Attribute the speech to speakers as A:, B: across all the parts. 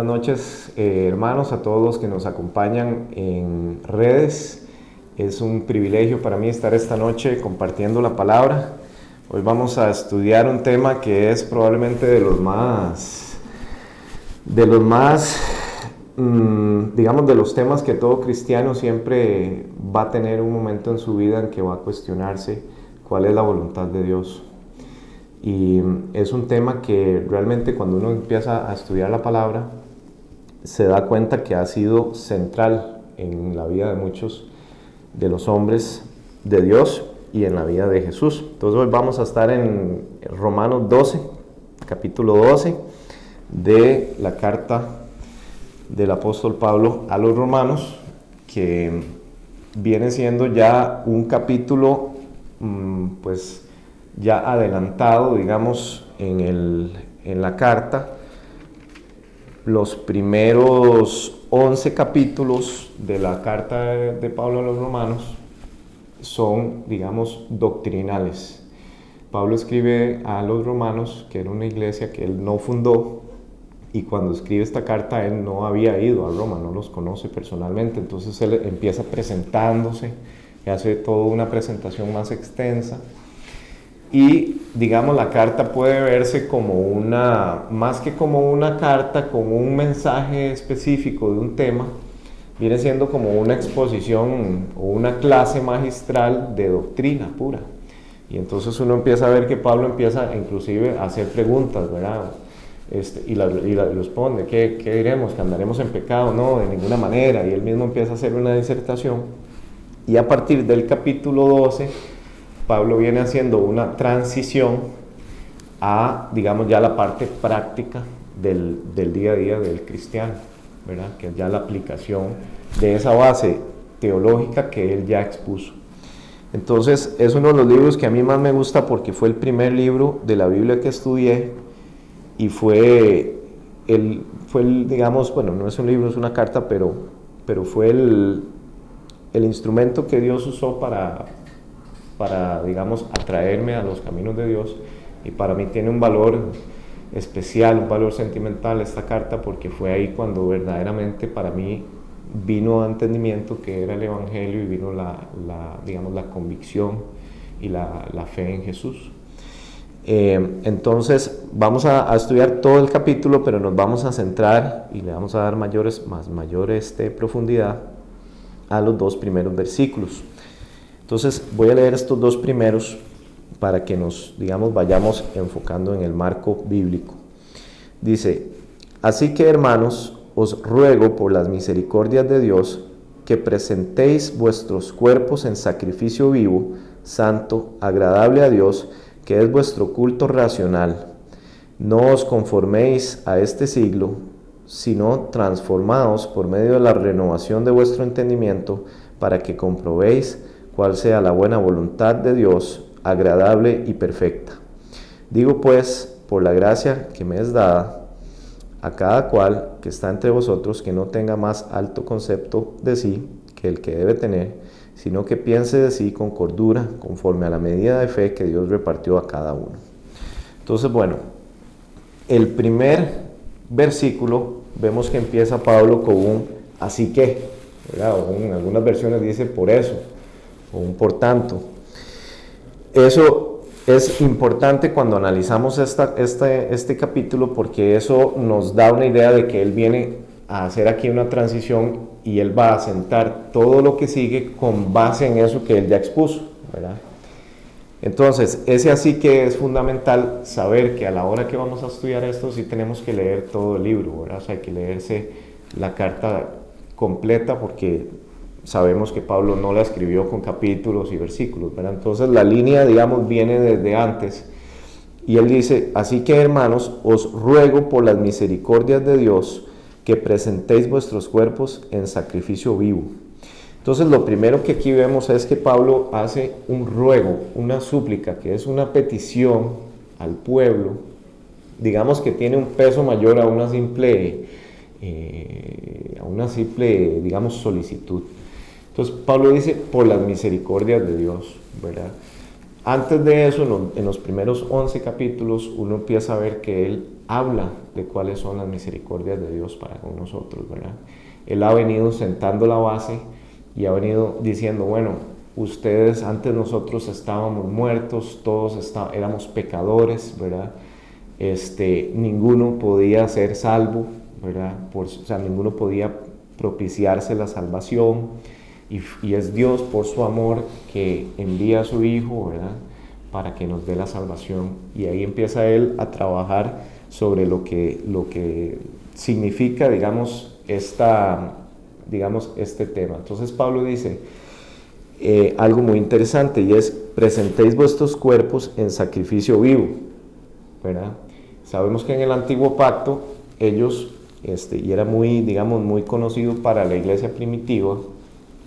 A: Buenas noches, hermanos, a todos los que nos acompañan en redes. Es un privilegio para mí estar esta noche compartiendo la palabra. Hoy vamos a estudiar un tema que es probablemente de los más, digamos, de los temas que todo cristiano siempre va a tener un momento en su vida en que va a cuestionarse cuál es la voluntad de Dios. Y es un tema que realmente cuando uno empieza a estudiar la palabra se da cuenta que ha sido central en la vida de muchos de los hombres de Dios y en la vida de Jesús. Entonces hoy vamos a estar en Romanos 12, capítulo 12 de la carta del apóstol Pablo a los romanos, que viene siendo ya un capítulo pues ya adelantado, digamos, en la carta. Los primeros 11 capítulos de la carta de Pablo a los romanos son, digamos, doctrinales. Pablo escribe a los romanos, que era una iglesia que él no fundó, y cuando escribe esta carta él no había ido a Roma, no los conoce personalmente. Entonces él empieza presentándose, hace toda una presentación más extensa. Y, digamos, la carta puede verse como más que como una carta, como un mensaje específico de un tema, viene siendo como una exposición o una clase magistral de doctrina pura. Y entonces uno empieza a ver que Pablo empieza inclusive a hacer preguntas, ¿verdad? Y responde, ¿qué diremos? ¿Que andaremos en pecado? No, de ninguna manera. Y él mismo empieza a hacer una disertación. Y a partir del capítulo 12, Pablo viene haciendo una transición a, digamos, ya la parte práctica del día a día del cristiano, ¿verdad? Que es ya la aplicación de esa base teológica que él ya expuso. Entonces, es uno de los libros que a mí más me gusta porque fue el primer libro de la Biblia que estudié y fue digamos, bueno, no es un libro, es una carta, pero fue el instrumento que Dios usó para, digamos, atraerme a los caminos de Dios. Y para mí tiene un valor especial, un valor sentimental esta carta, porque fue ahí cuando verdaderamente para mí vino entendimiento que era el Evangelio y vino digamos, la convicción y la fe en Jesús. Entonces vamos a estudiar todo el capítulo, pero nos vamos a centrar y le vamos a dar mayor profundidad a los dos primeros versículos. Entonces voy a leer estos dos primeros para que nos, digamos, vayamos enfocando en el marco bíblico. Dice: así que, hermanos, os ruego por las misericordias de Dios que presentéis vuestros cuerpos en sacrificio vivo, santo, agradable a Dios, que es vuestro culto racional. No os conforméis a este siglo, sino transformaos por medio de la renovación de vuestro entendimiento, para que comprobéis cuál sea la buena voluntad de Dios, agradable y perfecta. Digo pues, por la gracia que me es dada, a cada cual que está entre vosotros, que no tenga más alto concepto de sí que el que debe tener, sino que piense de sí con cordura, conforme a la medida de fe que Dios repartió a cada uno. Entonces, bueno, el primer versículo vemos que empieza Pablo con un así que, ¿verdad? O en algunas versiones dice por eso, o un por tanto. Eso es importante cuando analizamos este capítulo, porque eso nos da una idea de que él viene a hacer aquí una transición y él va a sentar todo lo que sigue con base en eso que él ya expuso, ¿verdad? Entonces, ese así que es fundamental saber que a la hora que vamos a estudiar esto sí tenemos que leer todo el libro, ¿verdad? O sea, hay que leerse la carta completa, porque sabemos que Pablo no la escribió con capítulos y versículos, ¿verdad? Entonces la línea, digamos, viene desde antes, y él dice: así que, hermanos, os ruego por las misericordias de Dios que presentéis vuestros cuerpos en sacrificio vivo. Entonces lo primero que aquí vemos es que Pablo hace un ruego, una súplica, que es una petición al pueblo, digamos, que tiene un peso mayor a una simple, digamos, solicitud. Entonces Pablo dice por las misericordias de Dios, ¿verdad? Antes de eso, en los primeros 11 capítulos, uno empieza a ver que él habla de cuáles son las misericordias de Dios para con nosotros, ¿verdad? Él ha venido sentando la base y ha venido diciendo, bueno, ustedes, antes nosotros estábamos muertos, todos éramos pecadores, ¿verdad? Ninguno podía ser salvo, ¿verdad? O sea, ninguno podía propiciarse la salvación, y es Dios por su amor que envía a su Hijo, ¿verdad? Para que nos dé la salvación. Y ahí empieza él a trabajar sobre lo que significa, digamos, este tema. Entonces Pablo dice algo muy interesante, y es: presentéis vuestros cuerpos en sacrificio vivo, ¿verdad? Sabemos que en el antiguo pacto ellos, y era muy, digamos, muy conocido para la iglesia primitiva,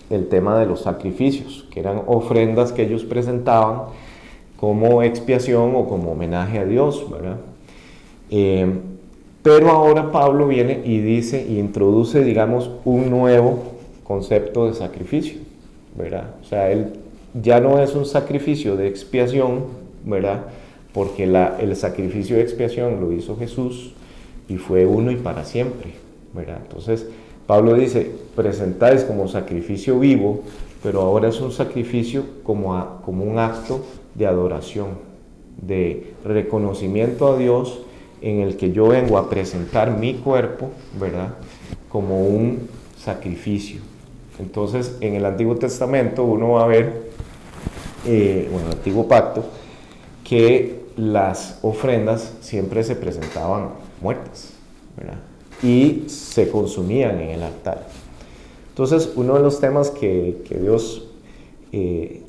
A: el tema de los sacrificios, que eran ofrendas que ellos presentaban como expiación o como homenaje a Dios, ¿verdad? Pero ahora Pablo viene y dice, y introduce, digamos, un nuevo concepto de sacrificio, ¿verdad? O sea, él ya no es un sacrificio de expiación, ¿verdad? Porque el sacrificio de expiación lo hizo Jesús y fue uno y para siempre, ¿verdad? Entonces Pablo dice, presentáis como sacrificio vivo, pero ahora es un sacrificio como un acto de adoración, de reconocimiento a Dios, en el que yo vengo a presentar mi cuerpo, ¿verdad?, como un sacrificio. Entonces, en el Antiguo Testamento uno va a ver, o en el Antiguo Pacto, que las ofrendas siempre se presentaban muertas, ¿verdad?, y se consumían en el altar. Entonces, uno de los temas que Dios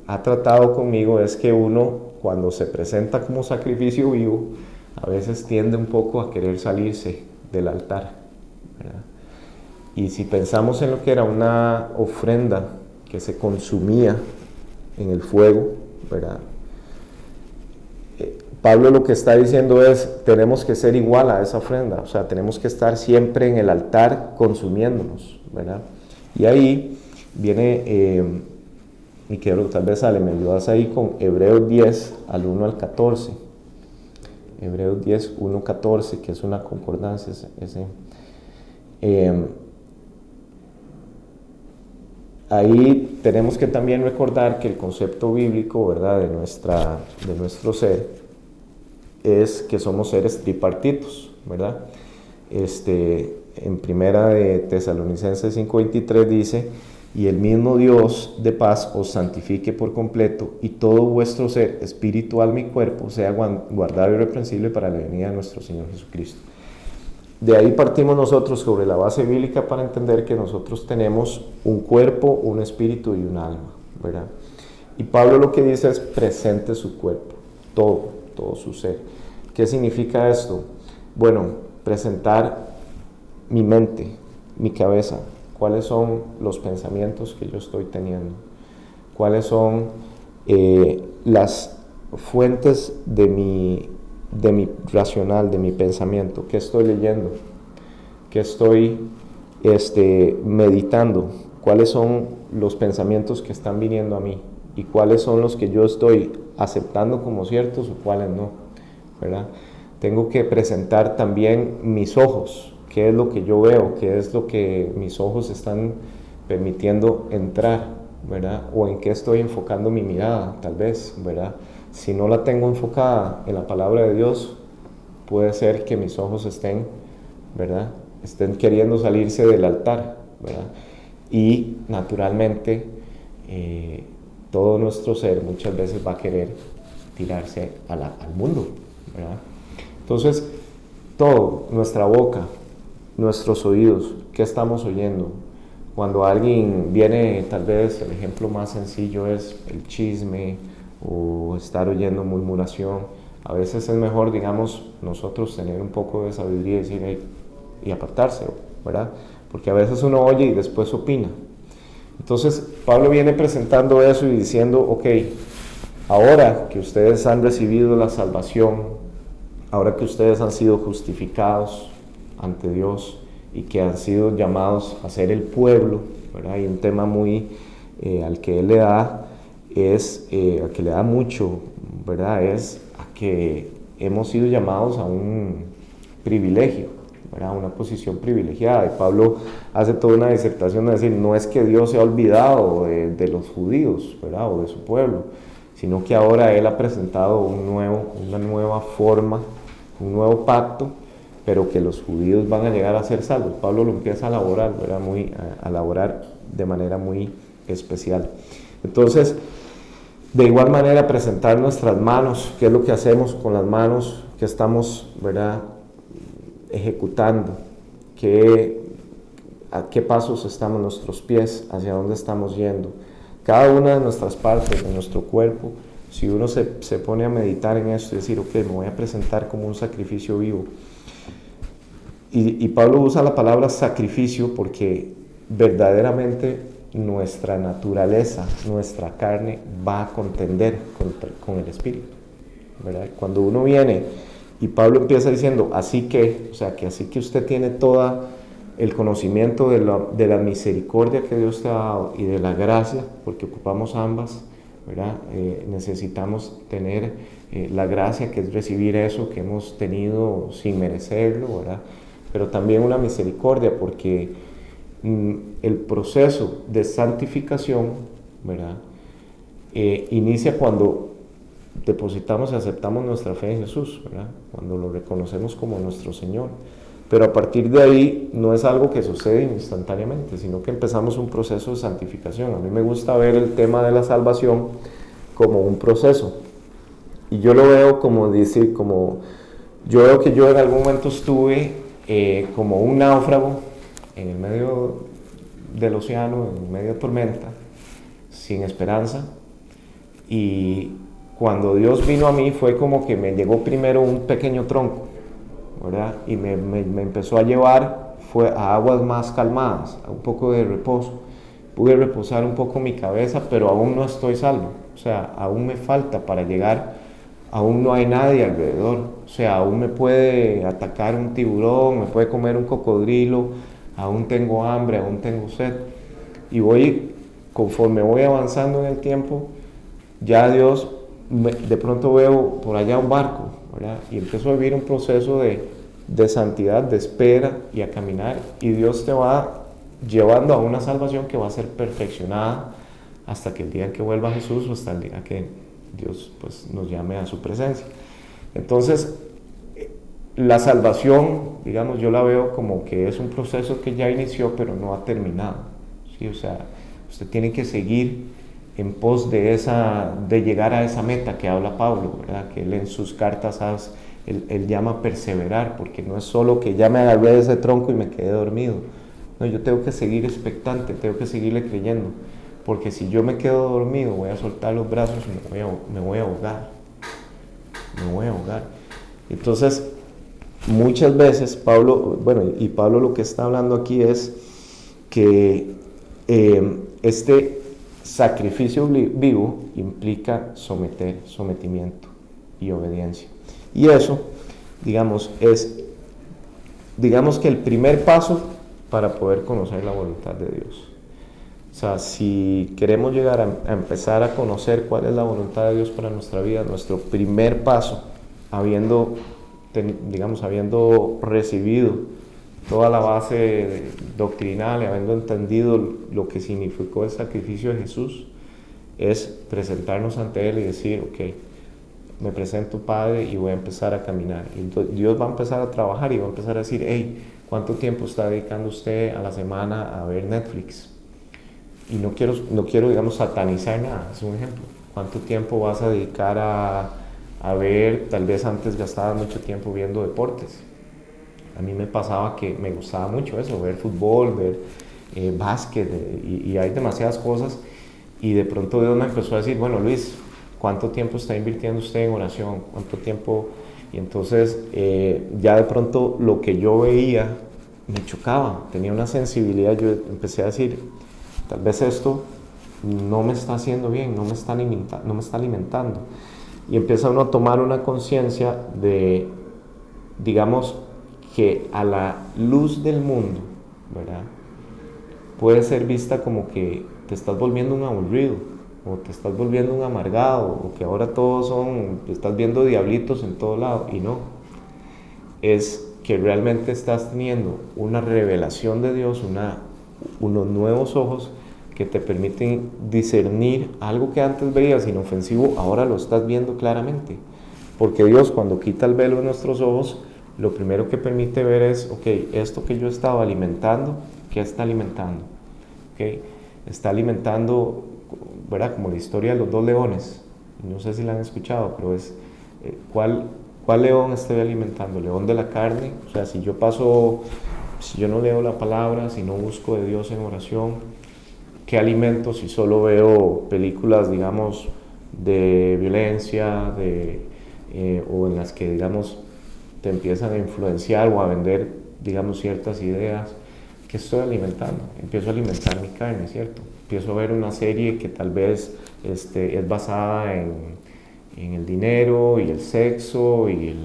A: ha tratado conmigo es que uno, cuando se presenta como sacrificio vivo, a veces tiende un poco a querer salirse del altar, ¿verdad? Y si pensamos en lo que era una ofrenda que se consumía en el fuego, ¿verdad?, Pablo lo que está diciendo es, tenemos que ser igual a esa ofrenda, o sea, tenemos que estar siempre en el altar consumiéndonos, ¿verdad? Y ahí viene, y quiero, tal vez Ale, me ayudas ahí con Hebreos 10, al 1 al 14. Hebreos 10, 1, 14, que es una concordancia. Ahí tenemos que también recordar que el concepto bíblico, ¿verdad?, de nuestro ser, es que somos seres tripartitos, ¿verdad? En primera de Tesalonicenses 5:23 dice, y el mismo Dios de paz os santifique por completo, y todo vuestro ser, espíritu, alma y cuerpo, sea guardado irreprensible para la venida de nuestro Señor Jesucristo. De ahí partimos nosotros sobre la base bíblica para entender que nosotros tenemos un cuerpo, un espíritu y un alma, ¿verdad? Y Pablo lo que dice es presente su cuerpo, todo su ser. ¿Qué significa esto? Bueno, presentar mi mente, mi cabeza, cuáles son los pensamientos que yo estoy teniendo, cuáles son las fuentes de mi racional, de mi pensamiento, qué estoy leyendo, qué estoy meditando, cuáles son los pensamientos que están viniendo a mí y cuáles son los que yo estoy aceptando como ciertos o cuáles no, ¿verdad? Tengo que presentar también mis ojos, qué es lo que yo veo, qué es lo que mis ojos están permitiendo entrar, ¿verdad? O en qué estoy enfocando mi mirada, tal vez, ¿verdad? Si no la tengo enfocada en la palabra de Dios, puede ser que mis ojos estén, ¿verdad?, estén queriendo salirse del altar, ¿verdad? Y naturalmente todo nuestro ser muchas veces va a querer tirarse al mundo, ¿verdad? Entonces, todo, nuestra boca, nuestros oídos, ¿qué estamos oyendo? Cuando alguien viene, tal vez el ejemplo más sencillo es el chisme o estar oyendo murmuración. A veces es mejor, digamos, nosotros tener un poco de sabiduría y decir, hey, y apartarse, ¿verdad? Porque a veces uno oye y después opina. Entonces, Pablo viene presentando eso y diciendo, ok, ahora que ustedes han recibido la salvación, ahora que ustedes han sido justificados ante Dios y que han sido llamados a ser el pueblo, ¿verdad? Hay un tema muy al que Él le da es, a que le da mucho, ¿verdad? Es a que hemos sido llamados a un privilegio, ¿verdad? Una posición privilegiada. Y Pablo hace toda una disertación de decir, no es que Dios se ha olvidado de los judíos, ¿verdad? O de su pueblo, sino que ahora Él ha presentado una nueva forma, un nuevo pacto, pero que los judíos van a llegar a ser salvos. Pablo lo empieza a elaborar, ¿verdad? A elaborar de manera muy especial. Entonces, de igual manera, presentar nuestras manos, qué es lo que hacemos con las manos que estamos, ¿verdad?, ejecutando, a qué pasos estamos nuestros pies, hacia dónde estamos yendo. Cada una de nuestras partes de nuestro cuerpo, si uno se pone a meditar en esto y decir, ok, me voy a presentar como un sacrificio vivo. Y Pablo usa la palabra sacrificio porque verdaderamente nuestra naturaleza, nuestra carne va a contender con el Espíritu, ¿verdad? Cuando uno viene y Pablo empieza diciendo, así que, o sea, que así que usted tiene todo el conocimiento de la misericordia que Dios te ha dado y de la gracia, porque ocupamos ambas, ¿verdad? Necesitamos tener la gracia, que es recibir eso que hemos tenido sin merecerlo, ¿verdad? Pero también una misericordia, porque el proceso de santificación, ¿verdad?, inicia cuando depositamos y aceptamos nuestra fe en Jesús, ¿verdad?, cuando lo reconocemos como nuestro Señor. Pero a partir de ahí no es algo que sucede instantáneamente, sino que empezamos un proceso de santificación. A mí me gusta ver el tema de la salvación como un proceso. Y yo lo veo como decir, yo veo que yo en algún momento estuve como un náufrago en el medio del océano, en medio de tormenta, sin esperanza. Y cuando Dios vino a mí fue como que me llegó primero un pequeño tronco, ¿verdad? Y me empezó a llevar a aguas más calmadas, a un poco de reposo. Pude reposar un poco mi cabeza, pero aún no estoy salvo. O sea, aún me falta para llegar. Aún no hay nadie alrededor, o sea, aún me puede atacar un tiburón, me puede comer un cocodrilo, aún tengo hambre, aún tengo sed. Y conforme voy avanzando en el tiempo, ya Dios, de pronto veo por allá un barco, ¿verdad? Y empiezo a vivir un proceso de santidad, de espera y a caminar, y Dios te va llevando a una salvación que va a ser perfeccionada hasta que el día en que vuelva Jesús o hasta el día que Dios pues nos llame a su presencia. Entonces, la salvación, digamos, yo la veo como que es un proceso que ya inició, pero no ha terminado, ¿sí? O sea, usted tiene que seguir en pos de llegar a esa meta que habla Pablo, ¿verdad? Que él en sus cartas él llama perseverar, porque no es solo que ya me agarré de ese tronco y me quedé dormido. No, yo tengo que seguir expectante, tengo que seguirle creyendo. Porque si yo me quedo dormido, voy a soltar los brazos y me voy a ahogar. Me voy a ahogar. Entonces, muchas veces Pablo lo que está hablando aquí es que este sacrificio vivo implica sometimiento y obediencia. Y eso, digamos que el primer paso para poder conocer la voluntad de Dios. O sea, si queremos llegar a empezar a conocer cuál es la voluntad de Dios para nuestra vida, nuestro primer paso, habiendo recibido toda la base doctrinal y habiendo entendido lo que significó el sacrificio de Jesús, es presentarnos ante Él y decir, ok, me presento, Padre, y voy a empezar a caminar. Y entonces Dios va a empezar a trabajar y va a empezar a decir, hey, ¿cuánto tiempo está dedicando usted a la semana a ver Netflix? Y no quiero, digamos, satanizar nada, es un ejemplo. ¿Cuánto tiempo vas a dedicar a ver? Tal vez antes gastaba mucho tiempo viendo deportes. A mí me pasaba que me gustaba mucho eso, ver fútbol, ver básquet, y hay demasiadas cosas. Y de pronto Dios me empezó a decir, bueno, Luis, ¿cuánto tiempo está invirtiendo usted en oración? ¿Cuánto tiempo? Y entonces ya de pronto lo que yo veía me chocaba, tenía una sensibilidad. Yo empecé a decir, tal vez esto no me está haciendo bien, no me está alimentando. Y empieza uno a tomar una conciencia de, digamos, que a la luz del mundo, ¿verdad?, puede ser vista como que te estás volviendo un aburrido, o te estás volviendo un amargado, o que ahora todos estás viendo diablitos en todo lado, y no. Es que realmente estás teniendo una revelación de Dios, unos nuevos ojos que te permiten discernir algo que antes veías inofensivo, ahora lo estás viendo claramente. Porque Dios, cuando quita el velo de nuestros ojos, lo primero que permite ver es, ok, esto que yo estaba alimentando, ¿qué está alimentando? Okay. Está alimentando, ¿verdad? Como la historia de los dos leones. No sé si la han escuchado, pero es, ¿cuál león estoy alimentando? ¿León de la carne? O sea, si yo no leo la palabra, si no busco de Dios en oración, ¿qué alimento? Si solo veo películas, digamos, de violencia, o en las que, digamos, te empiezan a influenciar o a vender, digamos, ciertas ideas. ¿Qué estoy alimentando? Empiezo a alimentar mi carne, ¿cierto? Empiezo a ver una serie que tal vez es basada en el dinero y el sexo y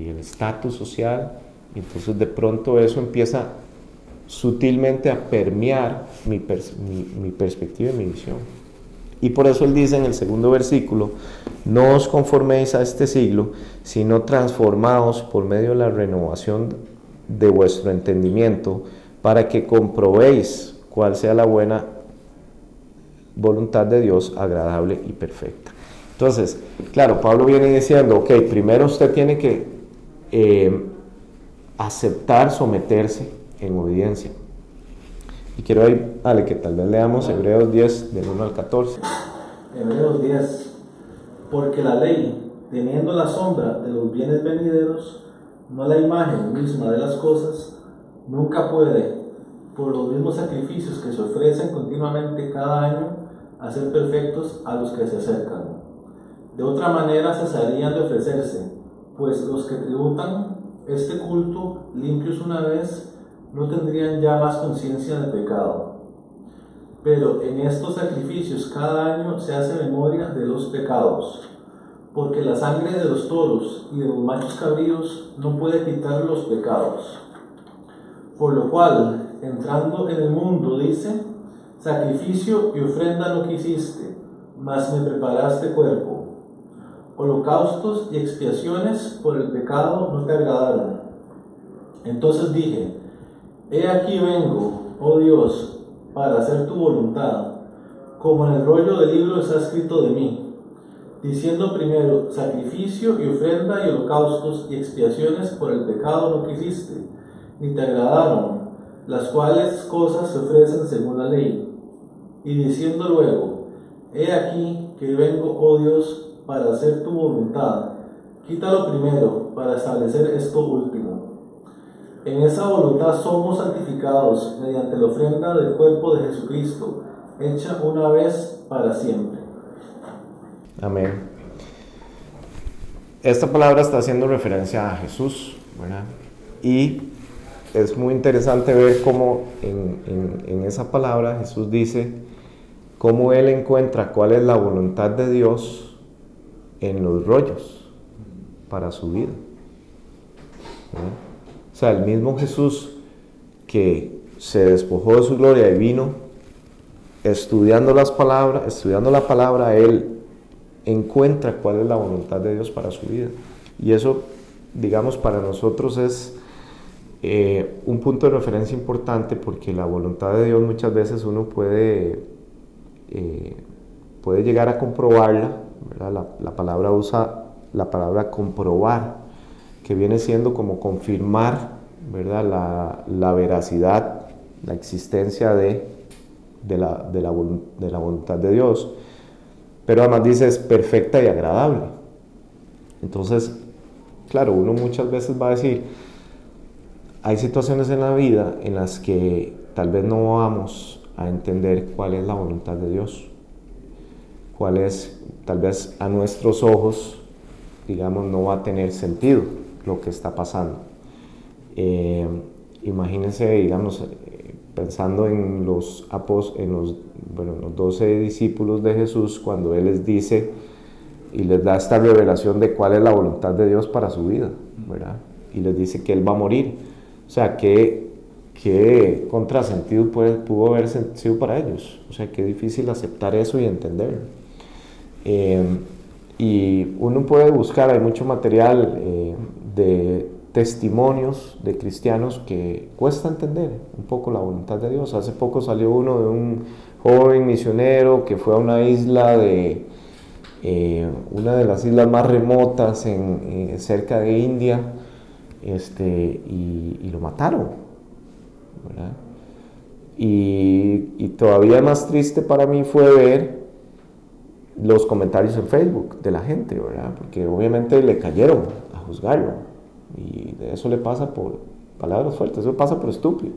A: el estatus social. Y entonces de pronto eso empieza sutilmente a permear mi perspectiva y mi visión. Y por eso él dice en el segundo versículo, no os conforméis a este siglo, sino transformaos por medio de la renovación de vuestro entendimiento, para que comprobéis cuál sea la buena voluntad de Dios, agradable y perfecta. Entonces, claro, Pablo viene diciendo, ok, primero usted tiene que aceptar, someterse en obediencia. Y quiero ir, Ale, que tal vez leamos Hebreos 10, del 1 al 14.
B: Hebreos 10. Porque la ley, teniendo la sombra de los bienes venideros, no la imagen misma de las cosas, nunca puede, por los mismos sacrificios que se ofrecen continuamente cada año, hacer perfectos a los que se acercan. De otra manera cesarían de ofrecerse, pues los que tributan este culto, limpios una vez, no tendrían ya más conciencia de pecado. Pero en estos sacrificios cada año se hace memoria de los pecados, porque la sangre de los toros y de los machos cabríos no puede quitar los pecados. Por lo cual, entrando en el mundo, dice, sacrificio y ofrenda no quisiste, mas me preparaste cuerpo. Holocaustos y expiaciones por el pecado no te agradaron. Entonces dije, he aquí vengo, oh Dios, para hacer tu voluntad, como en el rollo del libro está escrito de mí, diciendo primero, sacrificio y ofrenda y holocaustos y expiaciones por el pecado no quisiste, ni te agradaron, las cuales cosas se ofrecen según la ley. Y diciendo luego, he aquí que vengo, oh Dios, para hacer tu voluntad, quítalo primero, para establecer esto último. En esa voluntad somos santificados mediante la ofrenda del cuerpo de Jesucristo, hecha una vez para siempre.
A: Amén. Esta palabra está haciendo referencia a Jesús, ¿verdad? Y es muy interesante ver cómo en esa palabra Jesús dice cómo Él encuentra cuál es la voluntad de Dios en los rollos para su vida, ¿verdad? O sea, el mismo Jesús que se despojó de su gloria y vino estudiando la palabra, Él encuentra cuál es la voluntad de Dios para su vida. Y eso, digamos, para nosotros es un punto de referencia importante, porque la voluntad de Dios muchas veces uno puede llegar a comprobarla, ¿verdad? La palabra usa la palabra comprobar, que viene siendo como confirmar, ¿verdad? La veracidad, la existencia de la voluntad de Dios. Pero además dice es perfecta y agradable. Entonces, claro, uno muchas veces va a decir, hay situaciones en la vida en las que tal vez no vamos a entender cuál es la voluntad de Dios, cuál es, tal vez a nuestros ojos, digamos, no va a tener sentido lo que está pasando. Imagínense, digamos, pensando en los 12 discípulos de Jesús, cuando Él les dice y les da esta revelación de cuál es la voluntad de Dios para su vida, ¿verdad? Y les dice que Él va a morir. O sea, ¿qué qué contrasentido pudo haber sido para ellos. O sea, qué difícil aceptar eso y entenderlo. Y uno puede buscar, hay mucho material de testimonios de cristianos que cuesta entender un poco la voluntad de Dios. Hace poco salió uno de un joven misionero que fue a una isla una de las islas más remotas cerca de India, y lo mataron, ¿verdad? Y todavía más triste para mí fue ver los comentarios en Facebook de la gente, ¿verdad? Porque obviamente le cayeron a juzgarlo, y de eso le pasa por palabras fuertes, eso pasa por estúpido.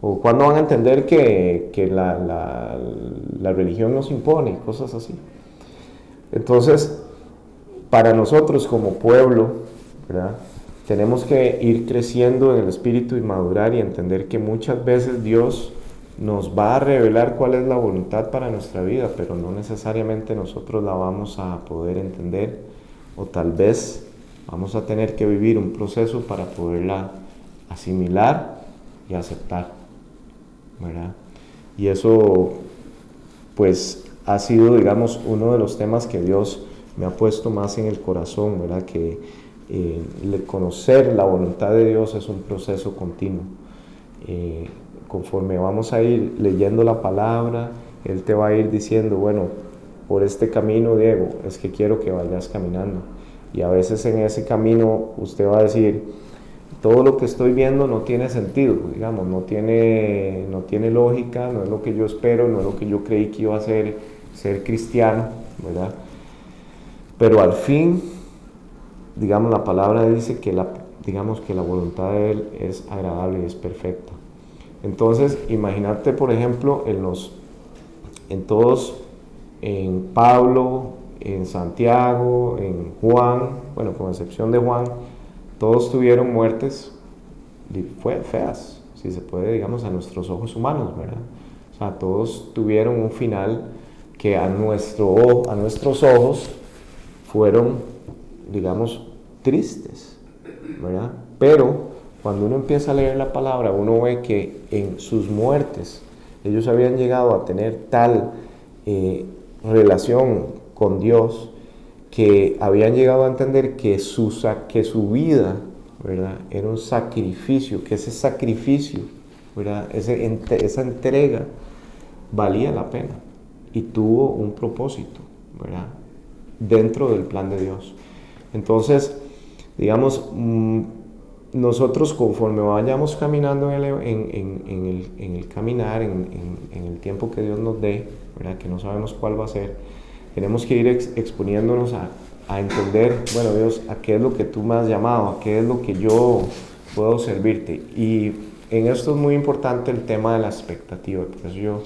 A: O cuando van a entender que la religión nos impone, cosas así. Entonces, para nosotros como pueblo, ¿verdad?, tenemos que ir creciendo en el espíritu y madurar y entender que muchas veces Dios nos va a revelar cuál es la voluntad para nuestra vida, pero no necesariamente nosotros la vamos a poder entender, o tal vez vamos a tener que vivir un proceso para poderla asimilar y aceptar, ¿verdad? Y eso, pues, ha sido, digamos, uno de los temas que Dios me ha puesto más en el corazón, ¿verdad? Que conocer la voluntad de Dios es un proceso continuo. Conforme vamos a ir leyendo la palabra, Él te va a ir diciendo, bueno, por este camino, Diego, es que quiero que vayas caminando. Y a veces en ese camino usted va a decir, todo lo que estoy viendo no tiene sentido, digamos, no tiene lógica, no es lo que yo espero, no es lo que yo creí que iba a ser cristiano, ¿verdad? Pero al fin, digamos, la palabra dice que la voluntad de Él es agradable y es perfecta. Entonces, imagínate, por ejemplo, en Pablo, en Santiago, en Juan, bueno, con excepción de Juan, todos tuvieron muertes feas, si se puede, digamos, a nuestros ojos humanos, ¿verdad? O sea, todos tuvieron un final que a nuestros ojos fueron, digamos, tristes, ¿verdad? Pero cuando uno empieza a leer la palabra, uno ve que en sus muertes ellos habían llegado a tener tal relación con Dios, que habían llegado a entender que su vida, ¿verdad?, era un sacrificio, que ese sacrificio, ¿verdad?, esa entrega valía la pena y tuvo un propósito, ¿verdad?, dentro del plan de Dios. Entonces, digamos, nosotros conforme vayamos caminando en el caminar, en el tiempo que Dios nos dé, ¿verdad?, que no sabemos cuál va a ser, tenemos que ir exponiéndonos a entender, bueno, Dios, ¿a qué es lo que tú me has llamado? ¿A qué es lo que yo puedo servirte? Y en esto es muy importante el tema de la expectativa. Por eso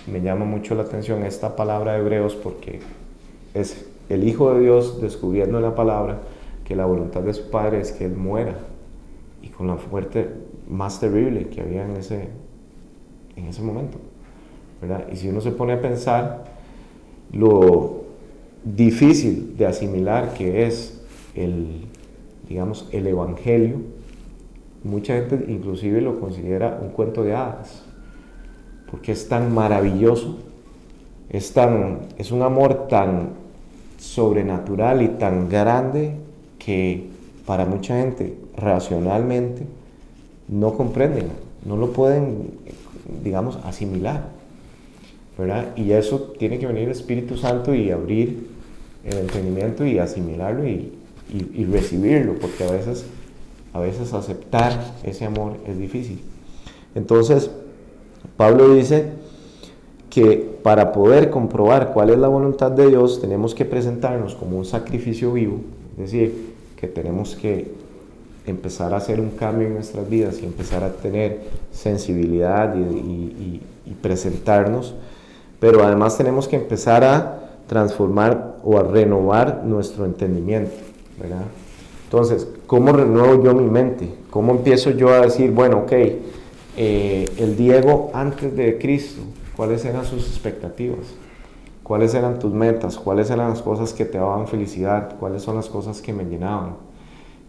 A: me llama mucho la atención esta palabra de Hebreos, porque es el Hijo de Dios descubriendo en la palabra que la voluntad de su Padre es que Él muera, y con la muerte más terrible que había en ese momento, ¿verdad? Y si uno se pone a pensar lo difícil de asimilar que es el evangelio, mucha gente inclusive lo considera un cuento de hadas, porque es tan maravilloso, es un amor tan sobrenatural y tan grande que para mucha gente racionalmente no comprenden, no lo pueden, digamos, asimilar, ¿verdad? Y eso tiene que venir el Espíritu Santo y abrir el entendimiento y asimilarlo y recibirlo, porque a veces aceptar ese amor es difícil. Entonces, Pablo dice que para poder comprobar cuál es la voluntad de Dios, tenemos que presentarnos como un sacrificio vivo, es decir, que tenemos que empezar a hacer un cambio en nuestras vidas y empezar a tener sensibilidad y presentarnos, pero además tenemos que empezar a transformar o a renovar nuestro entendimiento, ¿verdad? Entonces, ¿cómo renuevo yo mi mente? ¿Cómo empiezo yo a decir, bueno, ok, el Diego antes de Cristo, ¿cuáles eran sus expectativas? ¿Cuáles eran tus metas? ¿Cuáles eran las cosas que te daban felicidad? ¿Cuáles son las cosas que me llenaban?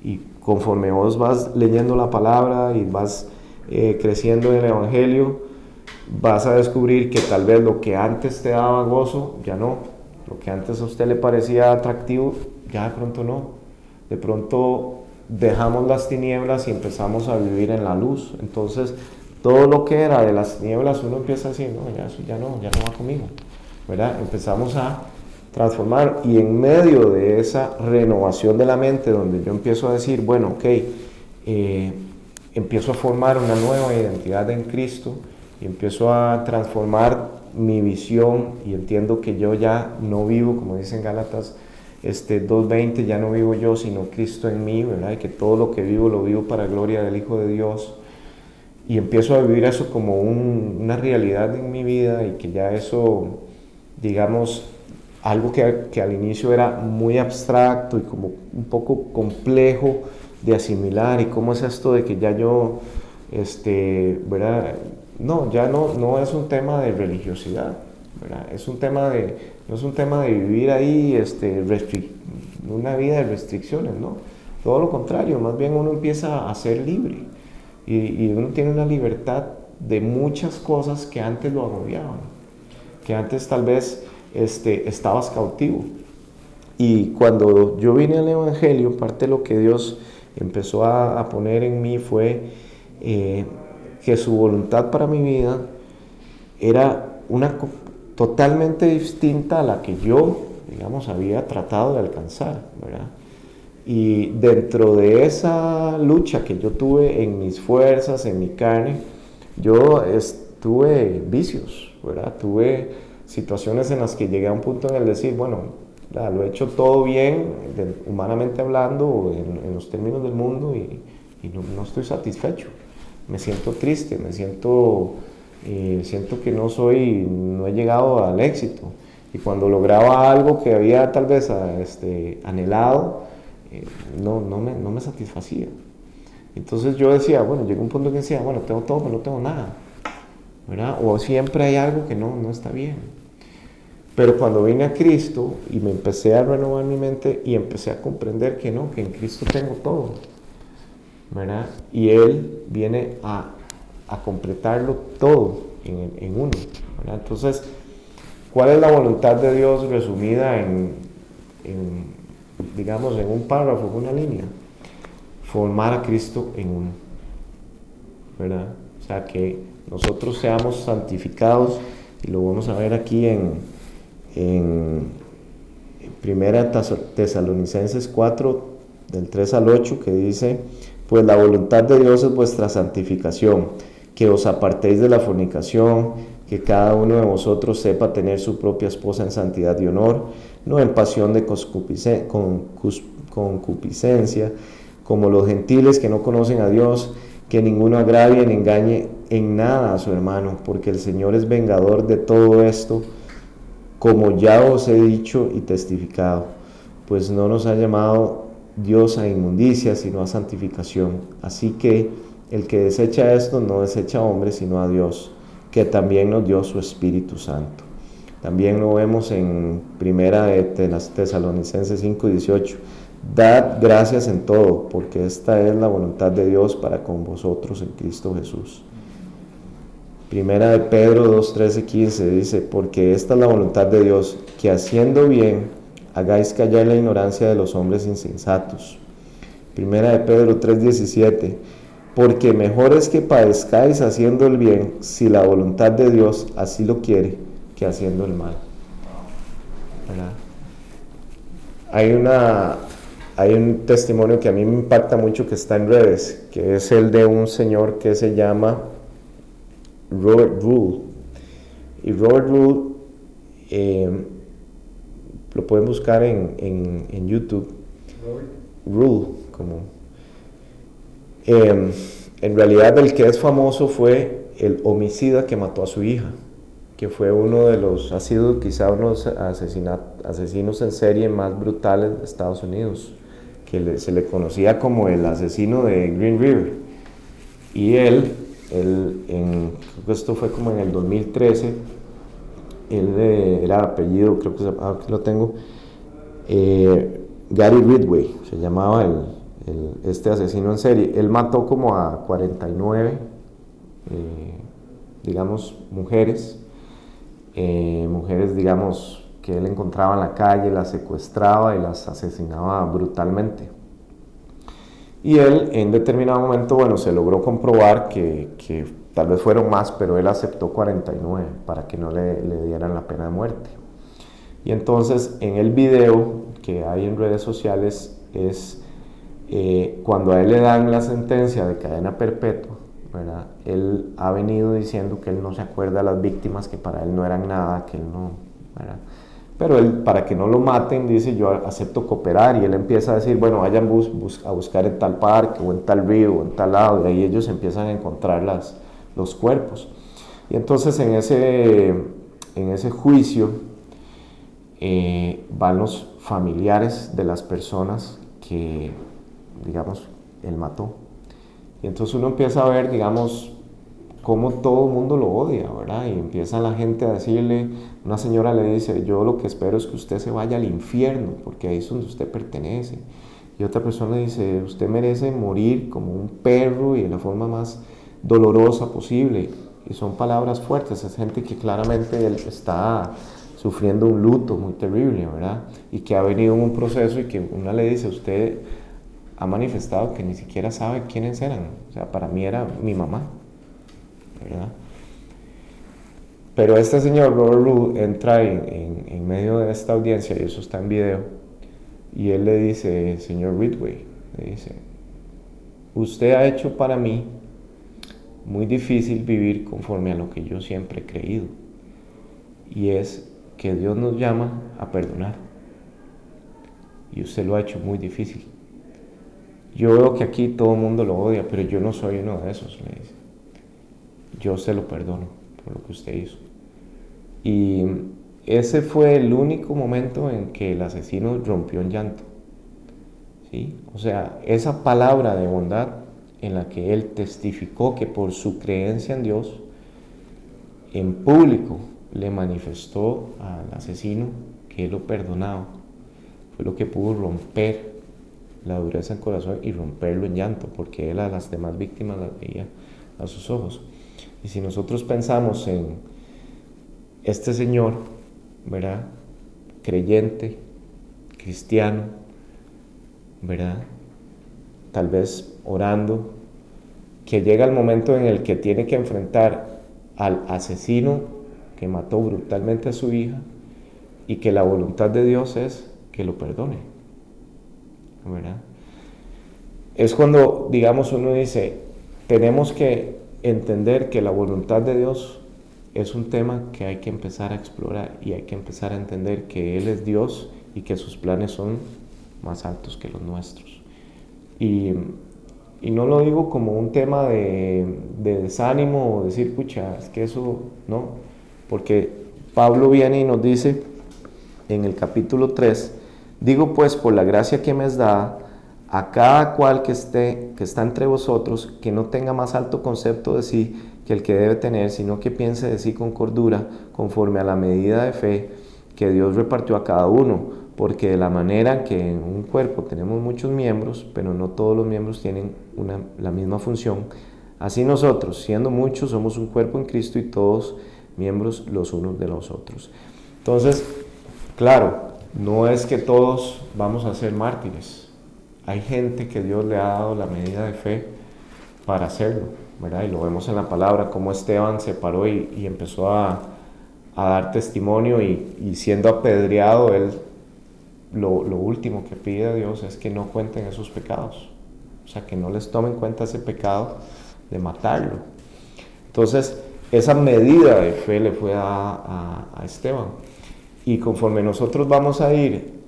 A: Y conforme vos vas leyendo la palabra y vas creciendo en el Evangelio, vas a descubrir que tal vez lo que antes te daba gozo, ya no. Lo que antes a usted le parecía atractivo, ya de pronto no. De pronto dejamos las tinieblas y empezamos a vivir en la luz. Entonces, todo lo que era de las tinieblas, uno empieza a decir, no, ya eso ya no va conmigo, ¿verdad? Empezamos a transformar, y en medio de esa renovación de la mente, donde yo empiezo a decir, bueno, ok, empiezo a formar una nueva identidad en Cristo, y empiezo a transformar mi visión, y entiendo que yo ya no vivo, como dicen Gálatas 2:20, ya no vivo yo, sino Cristo en mí, ¿verdad? Y que todo lo que vivo, lo vivo para gloria del Hijo de Dios. Y empiezo a vivir eso como una realidad en mi vida, y que ya eso, digamos, algo que al inicio era muy abstracto y como un poco complejo de asimilar, y cómo es esto de que ya yo, ¿verdad? No, ya no es un tema de religiosidad, ¿verdad? No es un tema de vivir ahí una vida de restricciones, ¿no? Todo lo contrario, más bien uno empieza a ser libre, y uno tiene una libertad de muchas cosas que antes lo agobiaban, que antes tal vez estabas cautivo. Y cuando yo vine al Evangelio, parte de lo que Dios empezó a poner en mí fue que su voluntad para mi vida era totalmente distinta a la que yo, digamos, había tratado de alcanzar, ¿verdad? Y dentro de esa lucha que yo tuve en mis fuerzas, en mi carne, yo tuve vicios, ¿verdad? Tuve situaciones en las que llegué a un punto en el decir, bueno, lo he hecho todo bien, humanamente hablando, en los términos del mundo, y no estoy satisfecho. Me siento triste, siento que no he llegado al éxito. Y cuando lograba algo que había tal vez anhelado, no me satisfacía. Entonces yo decía, bueno, llegó un punto que decía, bueno, tengo todo, pero no tengo nada, ¿verdad? O siempre hay algo que no está bien. Pero cuando vine a Cristo y me empecé a renovar mi mente y empecé a comprender que no, que en Cristo tengo todo, ¿verdad? Y Él viene a completarlo todo en uno, ¿verdad? Entonces, ¿cuál es la voluntad de Dios resumida digamos, en un párrafo, en una línea? Formar a Cristo en uno, ¿verdad? O sea, que nosotros seamos santificados, y lo vamos a ver aquí en Primera Tesalonicenses 4, del 3 al 8, que dice, pues la voluntad de Dios es vuestra santificación, que os apartéis de la fornicación, que cada uno de vosotros sepa tener su propia esposa en santidad y honor, no en pasión de concupiscencia, como los gentiles que no conocen a Dios, que ninguno agravie ni engañe en nada a su hermano, porque el Señor es vengador de todo esto, como ya os he dicho y testificado, pues no nos ha llamado Dios a inmundicia, sino a santificación. Así que el que desecha esto no desecha a hombre, sino a Dios, que también nos dio su Espíritu Santo. También lo vemos en Primera de Tesalonicenses 5:18. Dad gracias en todo, porque esta es la voluntad de Dios para con vosotros en Cristo Jesús. Primera de Pedro 2:13-15 dice, porque esta es la voluntad de Dios, que haciendo bien hagáis callar la ignorancia de los hombres insensatos. Primera de Pedro 3:17, porque mejor es que padezcáis haciendo el bien, si la voluntad de Dios así lo quiere, que haciendo el mal. ¿Verdad? Hay un testimonio que a mí me impacta mucho, que está en redes, que es el de un señor que se llama Robert Rule. Y Robert Rule, lo pueden buscar en YouTube. Rule, como en realidad el que es famoso fue el homicida que mató a su hija, que fue ha sido quizá uno de los asesinos en serie más brutales de Estados Unidos, que se le conocía como el asesino de Green River. Y creo que esto fue como en el 2013, era apellido, creo que aquí lo tengo, Gary Ridgway, se llamaba este asesino en serie. Él mató como a 49 digamos, mujeres, digamos, que él encontraba en la calle, las secuestraba y las asesinaba brutalmente. Y él, en determinado momento, bueno, se logró comprobar que tal vez fueron más, pero él aceptó 49 para que no le dieran la pena de muerte. Y entonces, en el video que hay en redes sociales, es cuando a él le dan la sentencia de cadena perpetua, ¿verdad? Él ha venido diciendo que él no se acuerda de las víctimas, que para él no eran nada, que él no, ¿verdad? Pero él, para que no lo maten, dice: yo acepto cooperar, y él empieza a decir: bueno, vayan a buscar en tal parque, o en tal río, o en tal lado, y ahí ellos empiezan a encontrar los cuerpos. Y entonces en ese juicio van los familiares de las personas que, digamos, él mató. Y entonces uno empieza a ver, digamos, cómo todo el mundo lo odia, ¿verdad? Y empieza la gente a decirle, una señora le dice: yo lo que espero es que usted se vaya al infierno, porque ahí es donde usted pertenece. Y otra persona dice: usted merece morir como un perro y de la forma más dolorosa posible. Y son palabras fuertes, es gente que claramente él está sufriendo un luto muy terrible, ¿verdad? Y que ha venido en un proceso, y que una le dice: usted ha manifestado que ni siquiera sabe quiénes eran. O sea, para mí era mi mamá, ¿verdad? Pero este señor Robert Rudd entra en medio de esta audiencia, y eso está en video, y él le dice: señor Ridgway, le dice: usted ha hecho para mí muy difícil vivir conforme a lo que yo siempre he creído, y es que Dios nos llama a perdonar, y usted lo ha hecho muy difícil. Yo veo que aquí todo el mundo lo odia, pero yo no soy uno de esos, le dice. Yo se lo perdono por lo que usted hizo. Y ese fue el único momento en que el asesino rompió en llanto, ¿sí? O sea, esa palabra de bondad en la que él testificó que por su creencia en Dios, en público le manifestó al asesino que él lo perdonaba, fue lo que pudo romper la dureza en corazón y romperlo en llanto, porque él a las demás víctimas las veía a sus ojos. Y si nosotros pensamos en este señor, ¿verdad?, creyente, cristiano, ¿verdad?, tal vez orando, que llega el momento en el que tiene que enfrentar al asesino que mató brutalmente a su hija, y que la voluntad de Dios es que lo perdone, ¿verdad? Es cuando, digamos, uno dice: tenemos que entender que la voluntad de Dios es un tema que hay que empezar a explorar, y hay que empezar a entender que Él es Dios y que sus planes son más altos que los nuestros. Y no lo digo como un tema de desánimo o decir: pucha, es que eso no, porque Pablo viene y nos dice en el capítulo 3: digo pues, por la gracia que me es dada, a cada cual que está entre vosotros, que no tenga más alto concepto de sí que el que debe tener, sino que piense de sí con cordura, conforme a la medida de fe que Dios repartió a cada uno. Porque de la manera que en un cuerpo tenemos muchos miembros, pero no todos los miembros tienen la misma función, así nosotros, siendo muchos, somos un cuerpo en Cristo, y todos miembros los unos de los otros. Entonces, claro, no es que todos vamos a ser mártires. Hay gente que Dios le ha dado la medida de fe para hacerlo, ¿verdad? Y lo vemos en la palabra, como Esteban se paró y empezó a dar testimonio, y siendo apedreado, él lo último que pide a Dios es que no cuenten esos pecados, o sea, que no les tomen en cuenta ese pecado de matarlo. Entonces, esa medida de fe le fue a Esteban, y conforme nosotros vamos a ir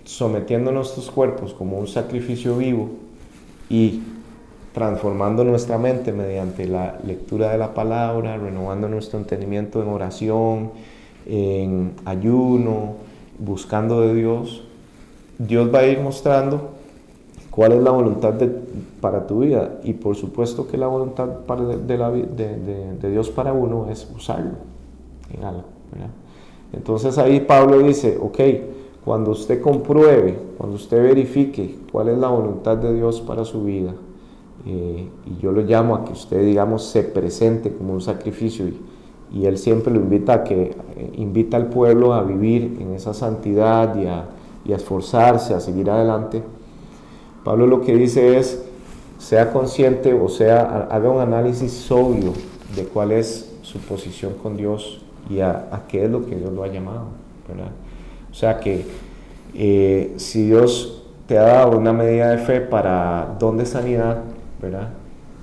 A: sometiendo nuestros cuerpos como un sacrificio vivo y transformando nuestra mente mediante la lectura de la palabra, renovando nuestro entendimiento en oración, en ayuno, buscando de Dios, Dios va a ir mostrando cuál es la voluntad para tu vida. Y por supuesto que la voluntad de Dios para uno es usarlo en algo, ¿verdad? Entonces ahí Pablo dice: ok, cuando usted compruebe, cuando usted verifique cuál es la voluntad de Dios para su vida, y yo lo llamo a que usted, digamos, se presente como un sacrificio, y Él siempre lo invita a que invita al pueblo a vivir en esa santidad y a esforzarse, a seguir adelante. Pablo lo que dice es, sea consciente, o sea, haga un análisis sobrio de cuál es su posición con Dios y a qué es lo que Dios lo ha llamado, ¿verdad? O sea que si Dios te ha dado una medida de fe para don de sanidad, ¿verdad?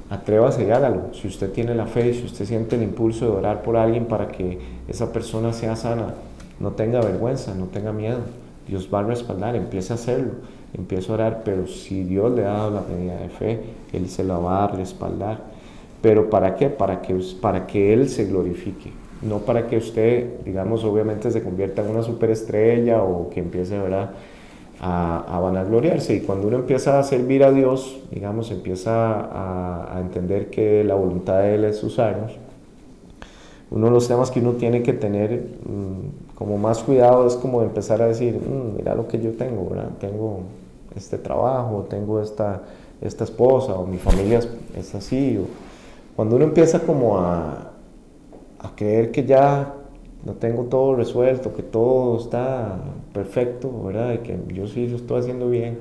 A: Atrévase y hágalo. Si usted tiene la fe, si usted siente el impulso de orar por alguien para que esa persona sea sana, no tenga vergüenza, no tenga miedo. Dios va a respaldar, empiece a hacerlo, empiece a orar, pero si Dios le ha dado la medida de fe, Él se la va a respaldar. ¿Pero para qué? Para que Él se glorifique, no para que usted, digamos, obviamente se convierta en una superestrella o que empiece, ¿verdad?, a vanagloriarse. Y cuando uno empieza a servir a Dios, digamos, empieza a entender que la voluntad de Él es usarnos. Uno de los temas que uno tiene que tener como más cuidado es como empezar a decir, mira lo que yo tengo, ¿verdad? Tengo este trabajo, tengo esta esposa, o mi familia es así. O cuando uno empieza como a creer que ya no tengo todo resuelto, que todo está perfecto, ¿verdad? Y que yo sí lo estoy haciendo bien,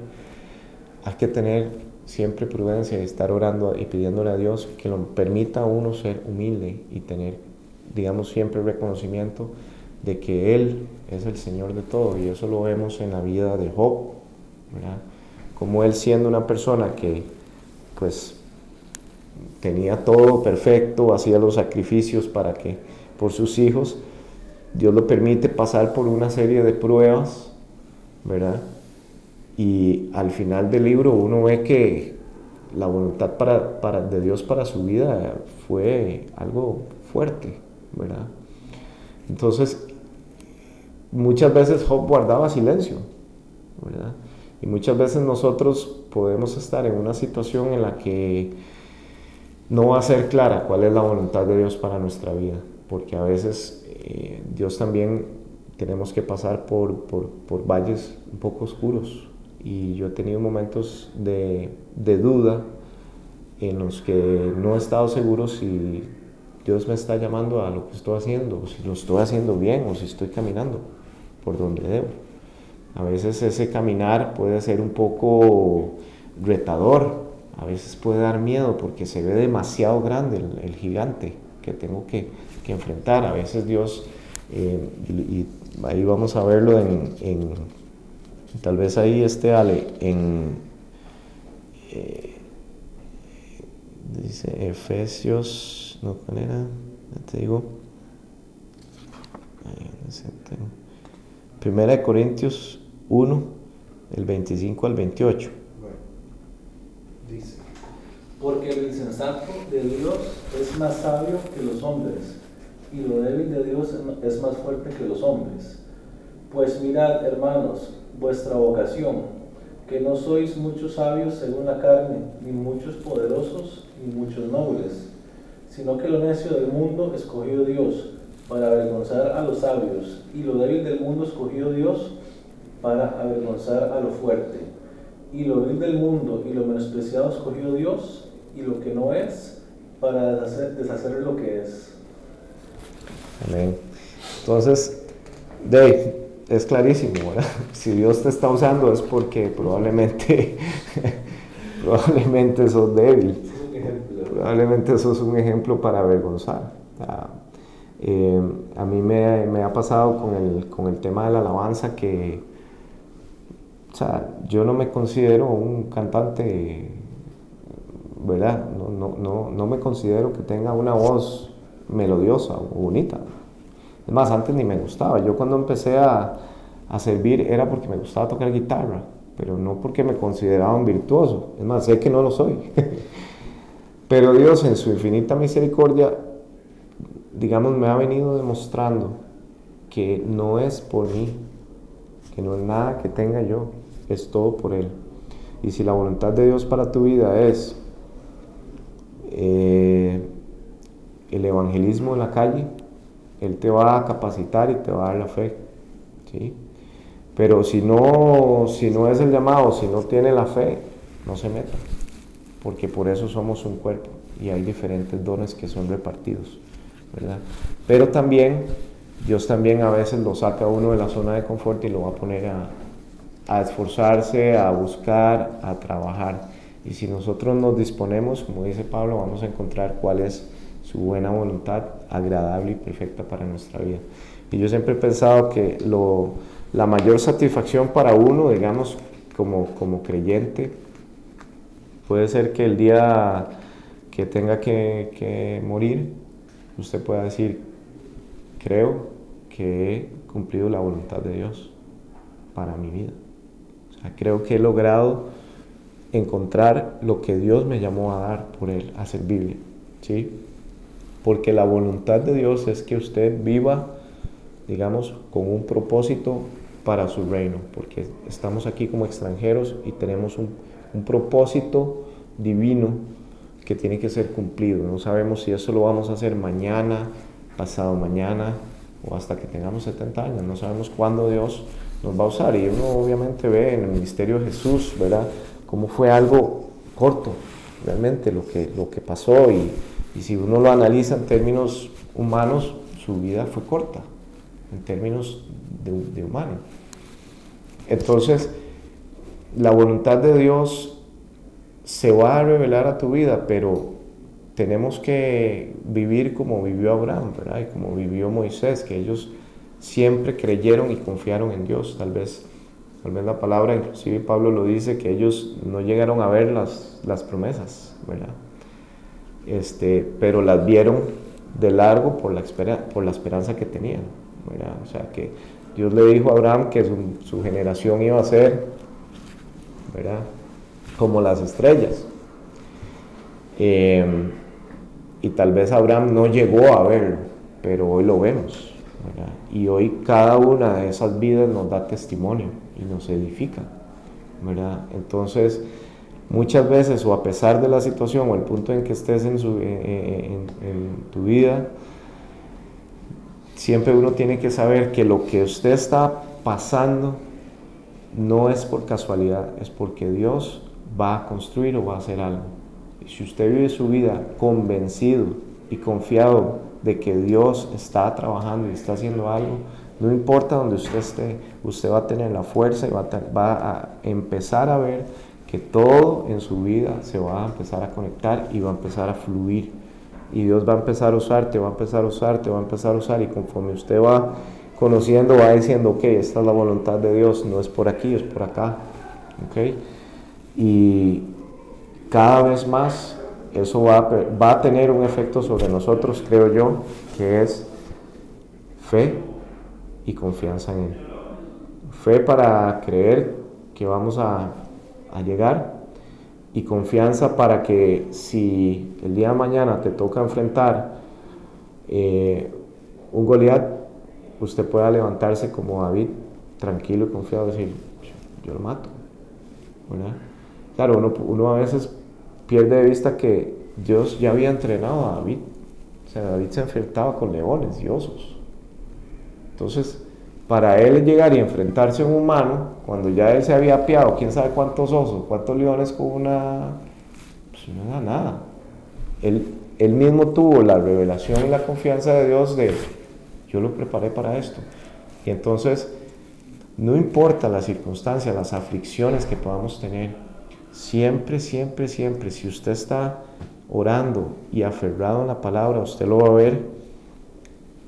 A: hay que tener siempre prudencia y estar orando y pidiéndole a Dios que lo permita a uno ser humilde y tener, digamos, siempre reconocimiento de que Él es el Señor de todo. Y eso lo vemos en la vida de Job, ¿verdad? Como él, siendo una persona que pues tenía todo perfecto, hacía los sacrificios por sus hijos, Dios lo permite pasar por una serie de pruebas, ¿verdad? Y al final del libro uno ve que la voluntad de Dios para su vida fue algo fuerte, ¿verdad? Entonces, muchas veces Job guardaba silencio, ¿verdad? Y muchas veces nosotros podemos estar en una situación en la que no va a ser clara cuál es la voluntad de Dios para nuestra vida, porque a veces Dios también tenemos que pasar por valles un poco oscuros, y yo he tenido momentos de duda en los que no he estado seguro si Dios me está llamando a lo que estoy haciendo, o si lo estoy haciendo bien, o si estoy caminando por donde debo. A veces ese caminar puede ser un poco retador, a veces puede dar miedo porque se ve demasiado grande el gigante que tengo que enfrentar. A veces Dios, y ahí vamos a verlo tal vez ahí Ale, dice Efesios, no, ¿cuál era? Ya te digo. Primera de Corintios 1, el 25 al 28.
B: Bueno, dice, porque lo insensato de Dios es más sabio que los hombres, y lo débil de Dios es más fuerte que los hombres. Pues mirad, hermanos, vuestra vocación, que no sois muchos sabios según la carne, ni muchos poderosos, ni muchos nobles, sino que lo necio del mundo escogió Dios para avergonzar a los sabios, y lo débil del mundo escogió Dios para avergonzar a lo fuerte. Y lo vil del mundo y lo menospreciado escogió Dios, y lo que no es, para deshacer lo que es.
A: Amén. Entonces, Dave, es clarísimo, ¿verdad? Si Dios te está usando es porque probablemente sos débil. Probablemente sos un ejemplo para avergonzar. A mí me ha pasado con el tema de la alabanza que, o sea, yo no me considero un cantante, ¿verdad? No me considero que tenga una voz melodiosa o bonita. Es más, antes ni me gustaba. Yo cuando empecé a servir era porque me gustaba tocar guitarra, pero no porque me consideraba un virtuoso. Es más, sé que no lo soy. Pero Dios, en su infinita misericordia, digamos, me ha venido demostrando que no es por mí, que no es nada que tenga yo, es todo por Él. Y si la voluntad de Dios para tu vida es el evangelismo en la calle, Él te va a capacitar y te va a dar la fe, ¿sí? Pero si no es el llamado, si no tiene la fe, no se meta, porque por eso somos un cuerpo y hay diferentes dones que son repartidos, ¿verdad? Pero también, Dios también a veces lo saca a uno de la zona de confort y lo va a poner a esforzarse, a buscar, a trabajar. Y si nosotros nos disponemos, como dice Pablo, vamos a encontrar cuál es su buena voluntad, agradable y perfecta para nuestra vida. Y yo siempre he pensado que la mayor satisfacción para uno, digamos, como creyente, puede ser que el día que tenga que morir, usted pueda decir, creo que he cumplido la voluntad de Dios para mi vida. O sea, creo que he logrado encontrar lo que Dios me llamó a dar por Él, a servirle, ¿sí? Porque la voluntad de Dios es que usted viva, digamos, con un propósito para su reino, porque estamos aquí como extranjeros y tenemos un propósito divino que tiene que ser cumplido. No sabemos si eso lo vamos a hacer mañana, pasado mañana o hasta que tengamos 70 años. No sabemos cuándo Dios nos va a usar. Y uno obviamente ve en el ministerio de Jesús, ¿verdad?, cómo fue algo corto, realmente, lo que pasó. Y si uno lo analiza en términos humanos, su vida fue corta, en términos de humano. Entonces, la voluntad de Dios se va a revelar a tu vida, pero tenemos que vivir como vivió Abraham, ¿verdad?, y como vivió Moisés, que ellos siempre creyeron y confiaron en Dios. Tal vez la palabra, inclusive Pablo lo dice, que ellos no llegaron a ver las promesas, ¿verdad?, pero las vieron de largo por la esperanza que tenían, ¿verdad? O sea, que Dios le dijo a Abraham que su generación iba a ser, ¿verdad?, como las estrellas. Y tal vez Abraham no llegó a verlo, pero hoy lo vemos, ¿verdad? Y hoy cada una de esas vidas nos da testimonio y nos edifica, ¿verdad? Entonces, muchas veces, o a pesar de la situación o el punto en que estés en tu vida, siempre uno tiene que saber que lo que usted está pasando no es por casualidad, es porque Dios va a construir o va a hacer algo. Y si usted vive su vida convencido y confiado de que Dios está trabajando y está haciendo algo, no importa donde usted esté, usted va a tener la fuerza y va a empezar a ver que todo en su vida se va a empezar a conectar y va a empezar a fluir. Y Dios va a empezar a usarte, va a empezar a usarte, va a empezar a usar, y conforme usted va conociendo, va diciendo, ok, esta es la voluntad de Dios, no es por aquí, es por acá, ok. Y cada vez más eso va a tener un efecto sobre nosotros, creo yo, que es fe y confianza en Él. Fe para creer que vamos a llegar, y confianza para que si el día de mañana te toca enfrentar un Goliat, usted pueda levantarse como David, tranquilo y confiado, y decir, yo lo mato, ¿verdad? Claro, uno a veces pierde de vista que Dios ya había entrenado a David. O sea, David se enfrentaba con leones y osos. Entonces, para él llegar y enfrentarse a un humano, cuando ya él se había apiado, quién sabe cuántos osos, cuántos leones con pues no era nada. Él mismo tuvo la revelación y la confianza de Dios de, yo lo preparé para esto. Y entonces, no importa las circunstancias, las aflicciones que podamos tener, siempre, siempre, siempre, si usted está orando y aferrado en la palabra, usted lo va a ver.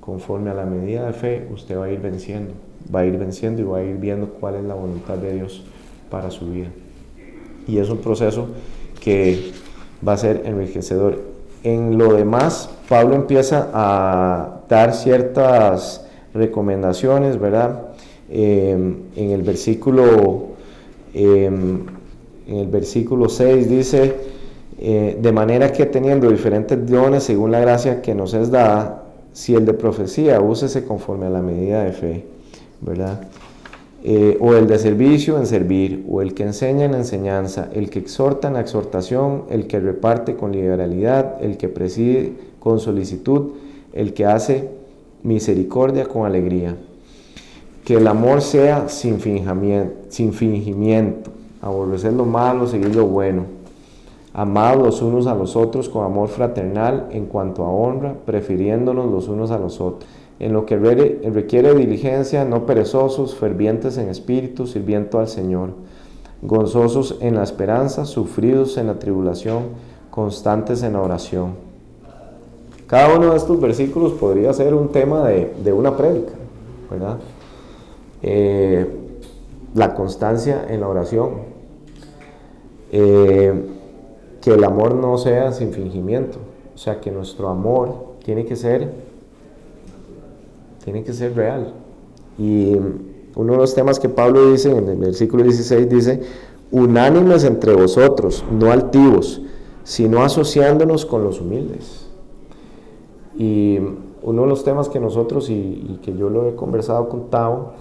A: Conforme a la medida de fe, usted va a ir venciendo y va a ir viendo cuál es la voluntad de Dios para su vida. Y es un proceso que va a ser enriquecedor. En lo demás, Pablo empieza a dar ciertas recomendaciones, ¿verdad? En el versículo 6 dice, de manera que teniendo diferentes dones según la gracia que nos es dada, si el de profecía, úsese conforme a la medida de fe, ¿verdad? O el de servicio, en servir, o el que enseña en enseñanza, el que exhorta en la exhortación, el que reparte con liberalidad, el que preside con solicitud, el que hace misericordia con alegría. Que el amor sea sin fingimiento, aborrecer lo malo, seguir lo bueno. Amad los unos a los otros con amor fraternal en cuanto a honra, prefiriéndonos los unos a los otros. En lo que requiere diligencia, no perezosos, fervientes en espíritu, sirviendo al Señor, gozosos en la esperanza, sufridos en la tribulación, constantes en la oración. Cada uno de estos versículos podría ser un tema de una prédica, ¿verdad? La constancia en la oración, que el amor no sea sin fingimiento, o sea que nuestro amor tiene que ser real. Y uno de los temas que Pablo dice en el versículo 16 dice: unánimes entre vosotros, no altivos, sino asociándonos con los humildes. Y uno de los temas que nosotros, y que yo lo he conversado con Tao,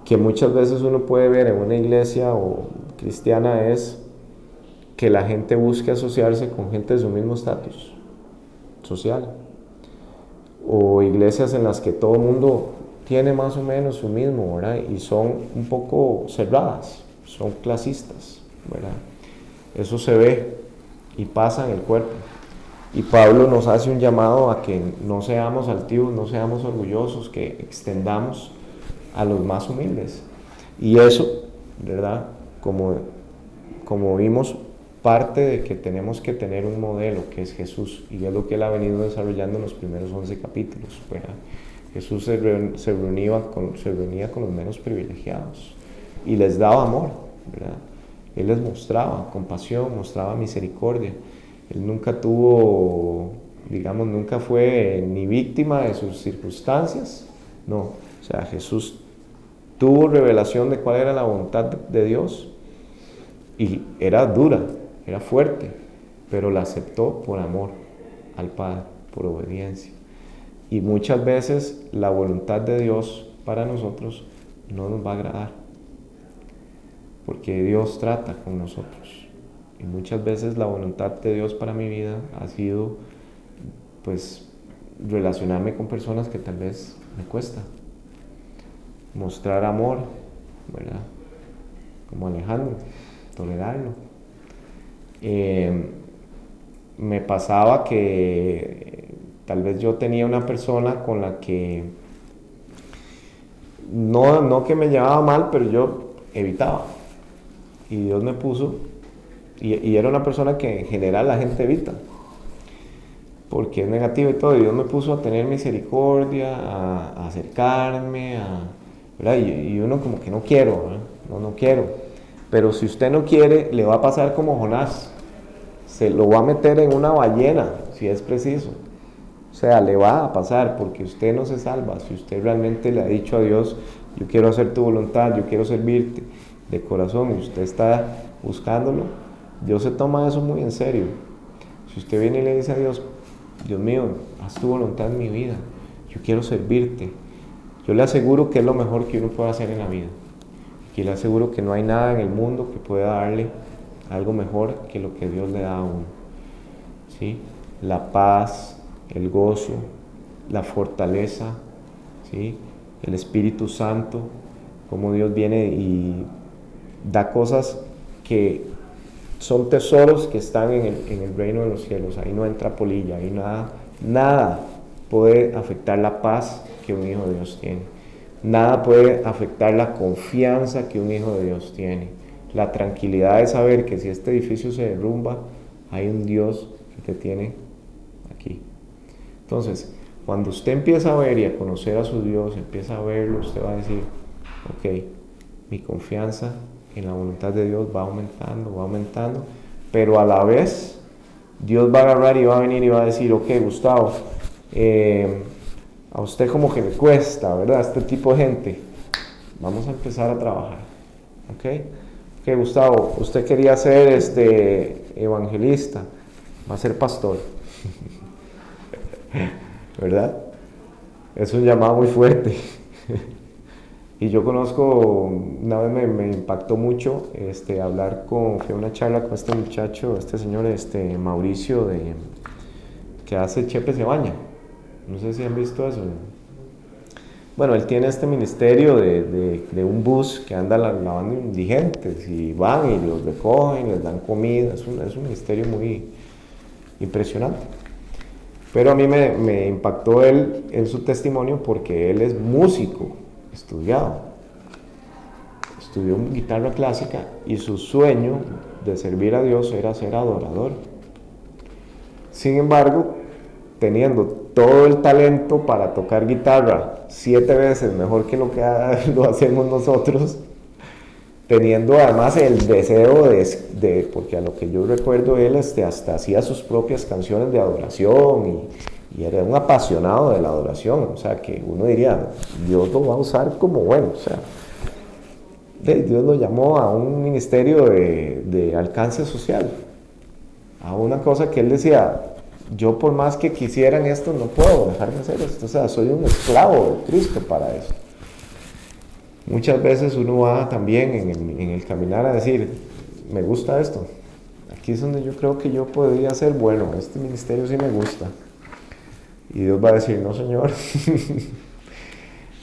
A: que muchas veces uno puede ver en una iglesia o cristiana, es que la gente busque asociarse con gente de su mismo estatus social, o iglesias en las que todo el mundo tiene más o menos su mismo, ¿verdad? Y son un poco cerradas, son clasistas, ¿verdad? Eso se ve y pasa en el cuerpo. Y Pablo nos hace un llamado a que no seamos altivos, no seamos orgullosos, que extendamos a los más humildes. Y eso, ¿verdad? Como vimos, parte de que tenemos que tener un modelo que es Jesús, y es lo que él ha venido desarrollando en los primeros 11 capítulos, ¿verdad? Jesús se reunía con los menos privilegiados y les daba amor, ¿verdad? Él les mostraba compasión, mostraba misericordia. Él nunca nunca fue ni víctima de sus circunstancias, no. O sea, Jesús tuvo revelación de cuál era la voluntad de Dios, y era dura, era fuerte, pero la aceptó por amor al Padre, por obediencia. Y muchas veces la voluntad de Dios para nosotros no nos va a agradar, porque Dios trata con nosotros. Y muchas veces la voluntad de Dios para mi vida ha sido, pues, relacionarme con personas que tal vez me cuesta. Mostrar amor, ¿verdad? Como Alejandro, tolerarlo. Me pasaba que tal vez yo tenía una persona con la que no que me llevaba mal, pero yo evitaba. Y Dios me puso, y era una persona que en general la gente evita, porque es negativa y todo, y Dios me puso a tener misericordia, a acercarme, ¿verdad? Y uno como que no quiero, ¿verdad? No quiero. Pero si usted no quiere, le va a pasar como Jonás. Se lo va a meter en una ballena, si es preciso. O sea, le va a pasar, porque usted no se salva. Si usted realmente le ha dicho a Dios: yo quiero hacer tu voluntad, yo quiero servirte de corazón, y usted está buscándolo, Dios se toma eso muy en serio. Si usted viene y le dice a Dios: Dios mío, haz tu voluntad en mi vida, yo quiero servirte, yo le aseguro que es lo mejor que uno puede hacer en la vida. Y le aseguro que no hay nada en el mundo que pueda darle algo mejor que lo que Dios le da a uno, ¿sí? La paz, el gozo, la fortaleza, ¿sí? El Espíritu Santo, como Dios viene y da cosas que son tesoros que están en el reino de los cielos. Ahí no entra polilla, ahí nada puede afectar la paz que un hijo de Dios tiene. Nada puede afectar la confianza que un hijo de Dios tiene. La tranquilidad de saber que si este edificio se derrumba, hay un Dios que te tiene aquí. Entonces, cuando usted empieza a ver y a conocer a su Dios, empieza a verlo, usted va a decir: ok, mi confianza en la voluntad de Dios va aumentando, pero a la vez Dios va a agarrar y va a venir y va a decir: ok, Gustavo, a usted como que le cuesta, ¿verdad? Este tipo de gente, vamos a empezar a trabajar, ok, Gustavo, usted quería ser evangelista, va a ser pastor, ¿verdad? Es un llamado muy fuerte. Y yo conozco, una vez me impactó mucho fui a una charla con este muchacho, este señor, Mauricio, que hace Chepe se baña. No sé si han visto eso. Bueno, él tiene este ministerio de un bus que anda lavando indigentes y van y los recogen, les dan comida. Es un ministerio muy impresionante. Pero a mí me impactó él en su testimonio porque él es músico estudiado. Estudió guitarra clásica y su sueño de servir a Dios era ser adorador. Sin embargo, teniendo todo el talento para tocar guitarra 7 veces mejor que lo que lo hacemos nosotros, teniendo además el deseo porque a lo que yo recuerdo él hasta hacía sus propias canciones de adoración y era un apasionado de la adoración, o sea que uno diría, Dios lo va a usar como bueno, o sea, Dios lo llamó a un ministerio de alcance social, a una cosa que él decía, yo por más que quisieran esto no puedo dejar de hacer esto, o sea, soy un esclavo de Cristo para eso. Muchas veces uno va también en el caminar a decir, me gusta esto, aquí es donde yo creo que yo podría ser bueno, este ministerio sí me gusta. Y Dios va a decir, no señor,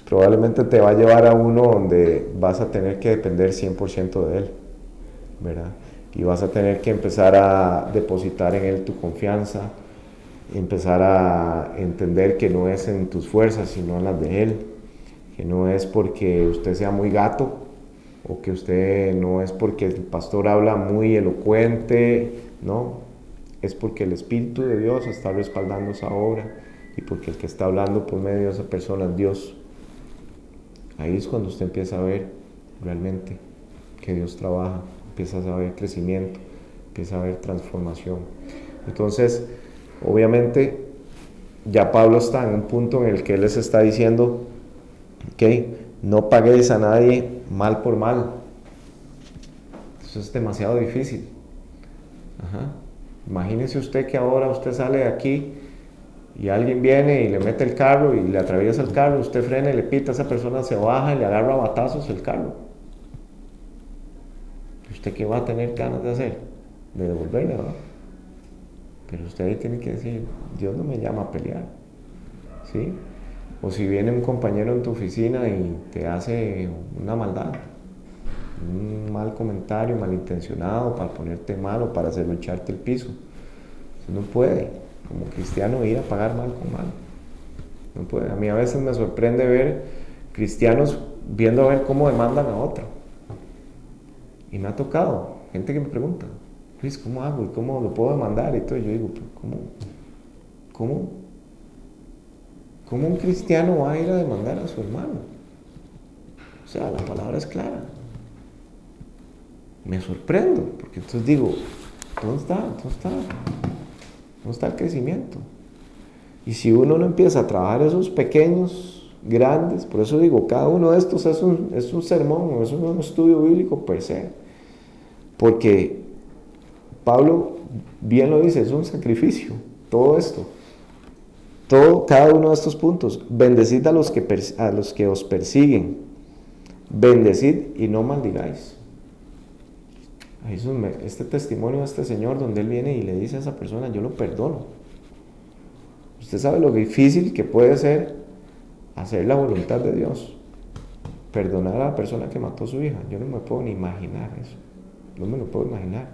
A: probablemente te va a llevar a uno donde vas a tener que depender 100% de Él, ¿verdad? Y vas a tener que empezar a depositar en Él tu confianza, empezar a entender que no es en tus fuerzas, sino en las de Él. Que no es porque usted sea muy gato o que usted no es porque el pastor habla muy elocuente, no, es porque el Espíritu de Dios está respaldando esa obra y porque el que está hablando por medio de esa persona es Dios. Ahí es cuando usted empieza a ver realmente que Dios trabaja, empieza a ver crecimiento, empieza a ver transformación. Entonces, obviamente, ya Pablo está en un punto en el que él les está diciendo, no paguéis a nadie mal por mal. Eso es demasiado difícil. Imagínese usted que ahora usted sale de aquí y alguien viene y le mete el carro y le atraviesa el carro, usted frena y le pita, esa persona se baja y le agarra a batazos el carro. ¿Usted qué va a tener ganas de hacer? De devolverle, ¿verdad? Pero usted ahí tiene que decir, Dios no me llama a pelear, ¿sí? O si viene un compañero en tu oficina y te hace una maldad, un mal comentario, malintencionado, para ponerte mal o para hacerlo echarte el piso. Usted no puede, como cristiano, ir a pagar mal con mal. No puede. A mí a veces me sorprende ver cristianos viendo a ver cómo demandan a otro. Y me ha tocado gente que me pregunta, Luis, ¿cómo hago? ¿Y cómo lo puedo demandar? Y todo. Y yo digo, ¿Cómo un cristiano va a ir a demandar a su hermano? O sea, la palabra es clara. Me sorprendo, porque entonces digo, ¿dónde está el crecimiento? Y si uno no empieza a trabajar esos pequeños, grandes, por eso digo, cada uno de estos es un sermón, es un estudio bíblico per se. Porque Pablo bien lo dice, es un sacrificio, todo esto. Cada uno de estos puntos. Bendecid a los que os persiguen. Bendecid y no maldigáis. Este testimonio de este señor donde él viene y le dice a esa persona, yo lo perdono. Usted sabe lo difícil que puede ser hacer la voluntad de Dios. Perdonar a la persona que mató a su hija. Yo no me puedo ni imaginar eso. No me lo puedo imaginar.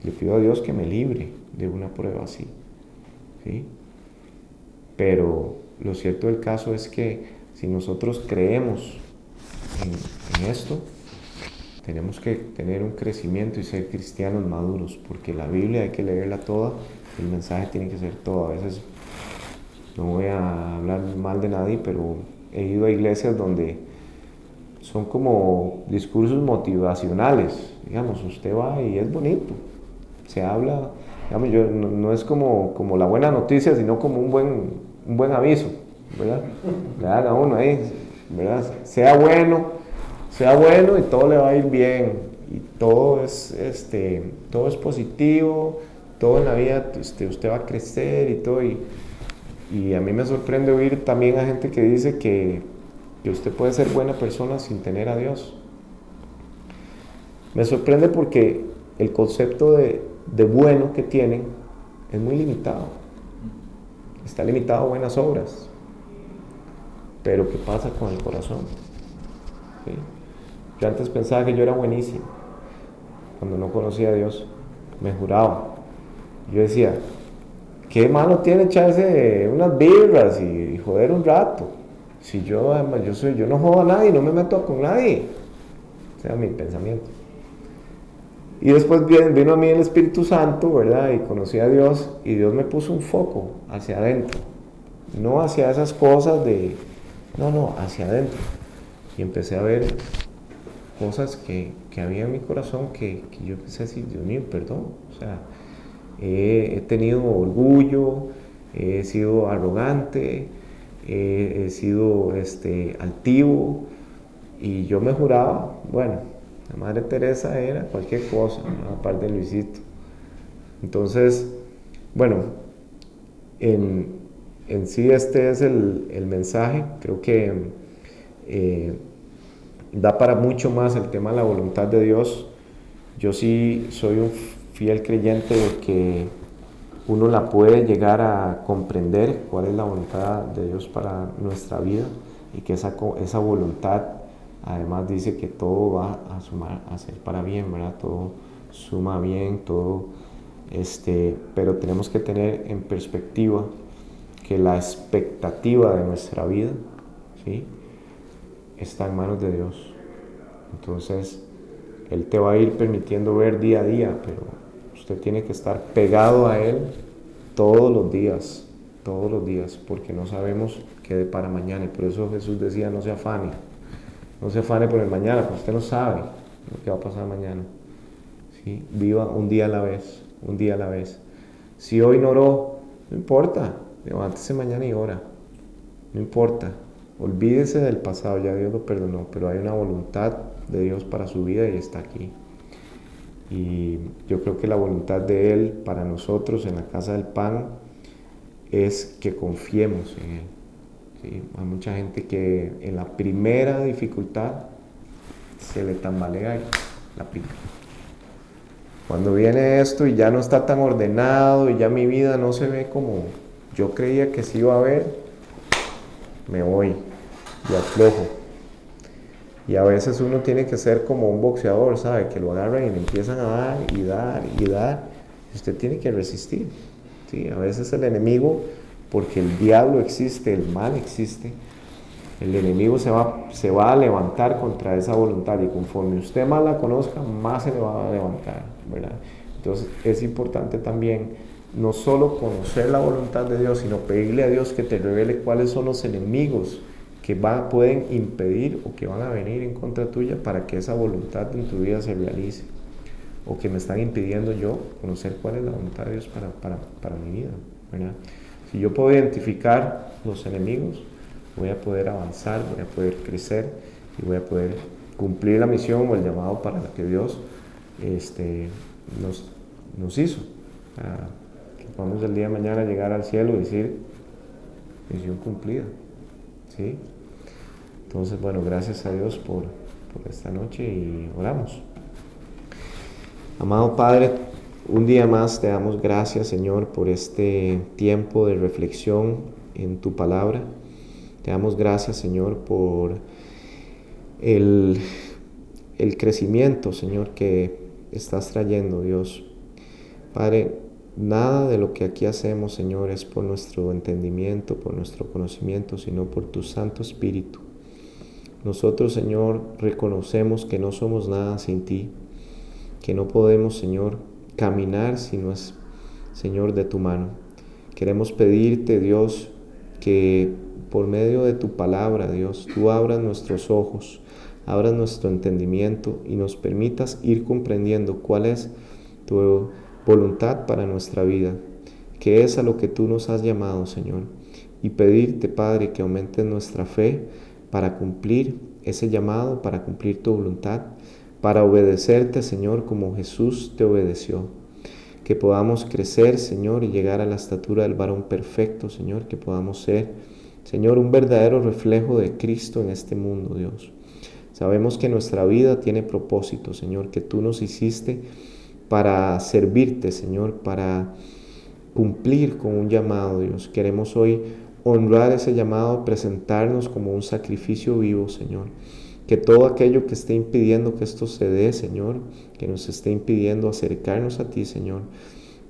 A: Le pido a Dios que me libre de una prueba así. ¿Sí? Pero lo cierto del caso es que si nosotros creemos en esto, tenemos que tener un crecimiento y ser cristianos maduros, porque la Biblia hay que leerla toda, el mensaje tiene que ser todo. A veces no voy a hablar mal de nadie, pero he ido a iglesias donde son como discursos motivacionales, digamos, usted va y es bonito, se habla, digamos, no es como la buena noticia, sino como un buen aviso, ¿verdad? Le dan a uno ahí, ¿verdad? Sea bueno y todo le va a ir bien, y todo es positivo, todo en la vida usted va a crecer y todo, y a mí me sorprende oír también a gente que dice que usted puede ser buena persona sin tener a Dios. Me sorprende porque el concepto de bueno que tienen es muy limitado. Está limitado a buenas obras. pero ¿qué pasa con el corazón? ¿Sí? Yo antes pensaba que yo era buenísimo, cuando no conocía a Dios, me juraba. Yo decía, ¿qué malo tiene echarse unas birras y joder un rato? Si yo, además, yo no jodo a nadie, no me meto con nadie. Ese era mi pensamiento. Y después vino a mí el Espíritu Santo, ¿verdad? Y conocí a Dios y Dios me puso un foco hacia adentro. No hacia esas cosas no, hacia adentro. Y empecé a ver cosas que había en mi corazón que yo empecé a decir, Dios mío, perdón. O sea, he tenido orgullo, he sido arrogante, he sido altivo, y yo me juraba, bueno, la Madre Teresa era cualquier cosa, ¿no? Aparte de Luisito. Entonces, bueno, en sí este es el mensaje. Creo que da para mucho más el tema de la voluntad de Dios. Yo sí soy un fiel creyente de que uno la puede llegar a comprender cuál es la voluntad de Dios para nuestra vida, y que esa voluntad además dice que todo va a sumar a ser para bien, ¿verdad? Todo suma bien, todo pero tenemos que tener en perspectiva que la expectativa de nuestra vida, ¿sí?, está en manos de Dios. Entonces Él te va a ir permitiendo ver día a día, pero usted tiene que estar pegado a Él todos los días, porque no sabemos qué depara mañana. Y por eso Jesús decía, no se afane por el mañana, porque usted no sabe lo que va a pasar mañana. ¿Sí? Viva un día a la vez. Si hoy no oró, no importa, levántese mañana y ora, no importa. Olvídese del pasado, ya Dios lo perdonó, pero hay una voluntad de Dios para su vida y está aquí. Y yo creo que la voluntad de Él para nosotros en la Casa del Pan es que confiemos en Él. ¿Sí? Hay mucha gente que en la primera dificultad se le tambalea y la pica. Cuando viene esto y ya no está tan ordenado y ya mi vida no se ve como yo creía que se iba a ver, me voy y aflojo. Y a veces uno tiene que ser como un boxeador, ¿sabe? Que lo agarran y le empiezan a dar y dar y dar. Y usted tiene que resistir. ¿Sí? A veces el enemigo, porque el diablo existe, el mal existe, el enemigo se va a levantar contra esa voluntad, y conforme usted más la conozca, más se le va a levantar, ¿verdad? Entonces es importante también no solo conocer la voluntad de Dios, sino pedirle a Dios que te revele cuáles son los enemigos que pueden impedir o que van a venir en contra tuya para que esa voluntad en tu vida se realice, o que me están impidiendo yo conocer cuál es la voluntad de Dios para mi vida, ¿verdad? Si yo puedo identificar los enemigos, voy a poder avanzar, voy a poder crecer y voy a poder cumplir la misión o el llamado para la que Dios nos hizo, para que podamos el día de mañana llegar al cielo y decir, misión cumplida, ¿sí? Entonces, bueno, gracias a Dios por esta noche y oramos. Amado Padre, un día más te damos gracias, Señor, por este tiempo de reflexión en tu palabra. Te damos gracias, Señor, por el crecimiento, Señor, que estás trayendo, Dios. Padre, nada de lo que aquí hacemos, Señor, es por nuestro entendimiento, por nuestro conocimiento, sino por tu Santo Espíritu. Nosotros, Señor, reconocemos que no somos nada sin ti, que no podemos, Señor, caminar si no es, Señor, de tu mano. Queremos pedirte, Dios, que por medio de tu palabra, Dios, tú abras nuestros ojos, abras nuestro entendimiento y nos permitas ir comprendiendo cuál es tu voluntad para nuestra vida, que es a lo que tú nos has llamado, Señor. Y pedirte, Padre, que aumentes nuestra fe para cumplir ese llamado, para cumplir tu voluntad, para obedecerte, Señor, como Jesús te obedeció. Que podamos crecer, Señor, y llegar a la estatura del varón perfecto, Señor, que podamos ser, Señor, un verdadero reflejo de Cristo en este mundo, Dios. Sabemos que nuestra vida tiene propósito, Señor, que tú nos hiciste para servirte, Señor, para cumplir con un llamado, Dios. Queremos hoy honrar ese llamado, presentarnos como un sacrificio vivo, Señor. Que todo aquello que esté impidiendo que esto se dé, Señor, que nos esté impidiendo acercarnos a ti, Señor,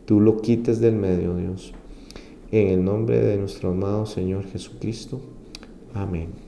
A: tú lo quites del medio, Dios. En el nombre de nuestro amado Señor Jesucristo. Amén.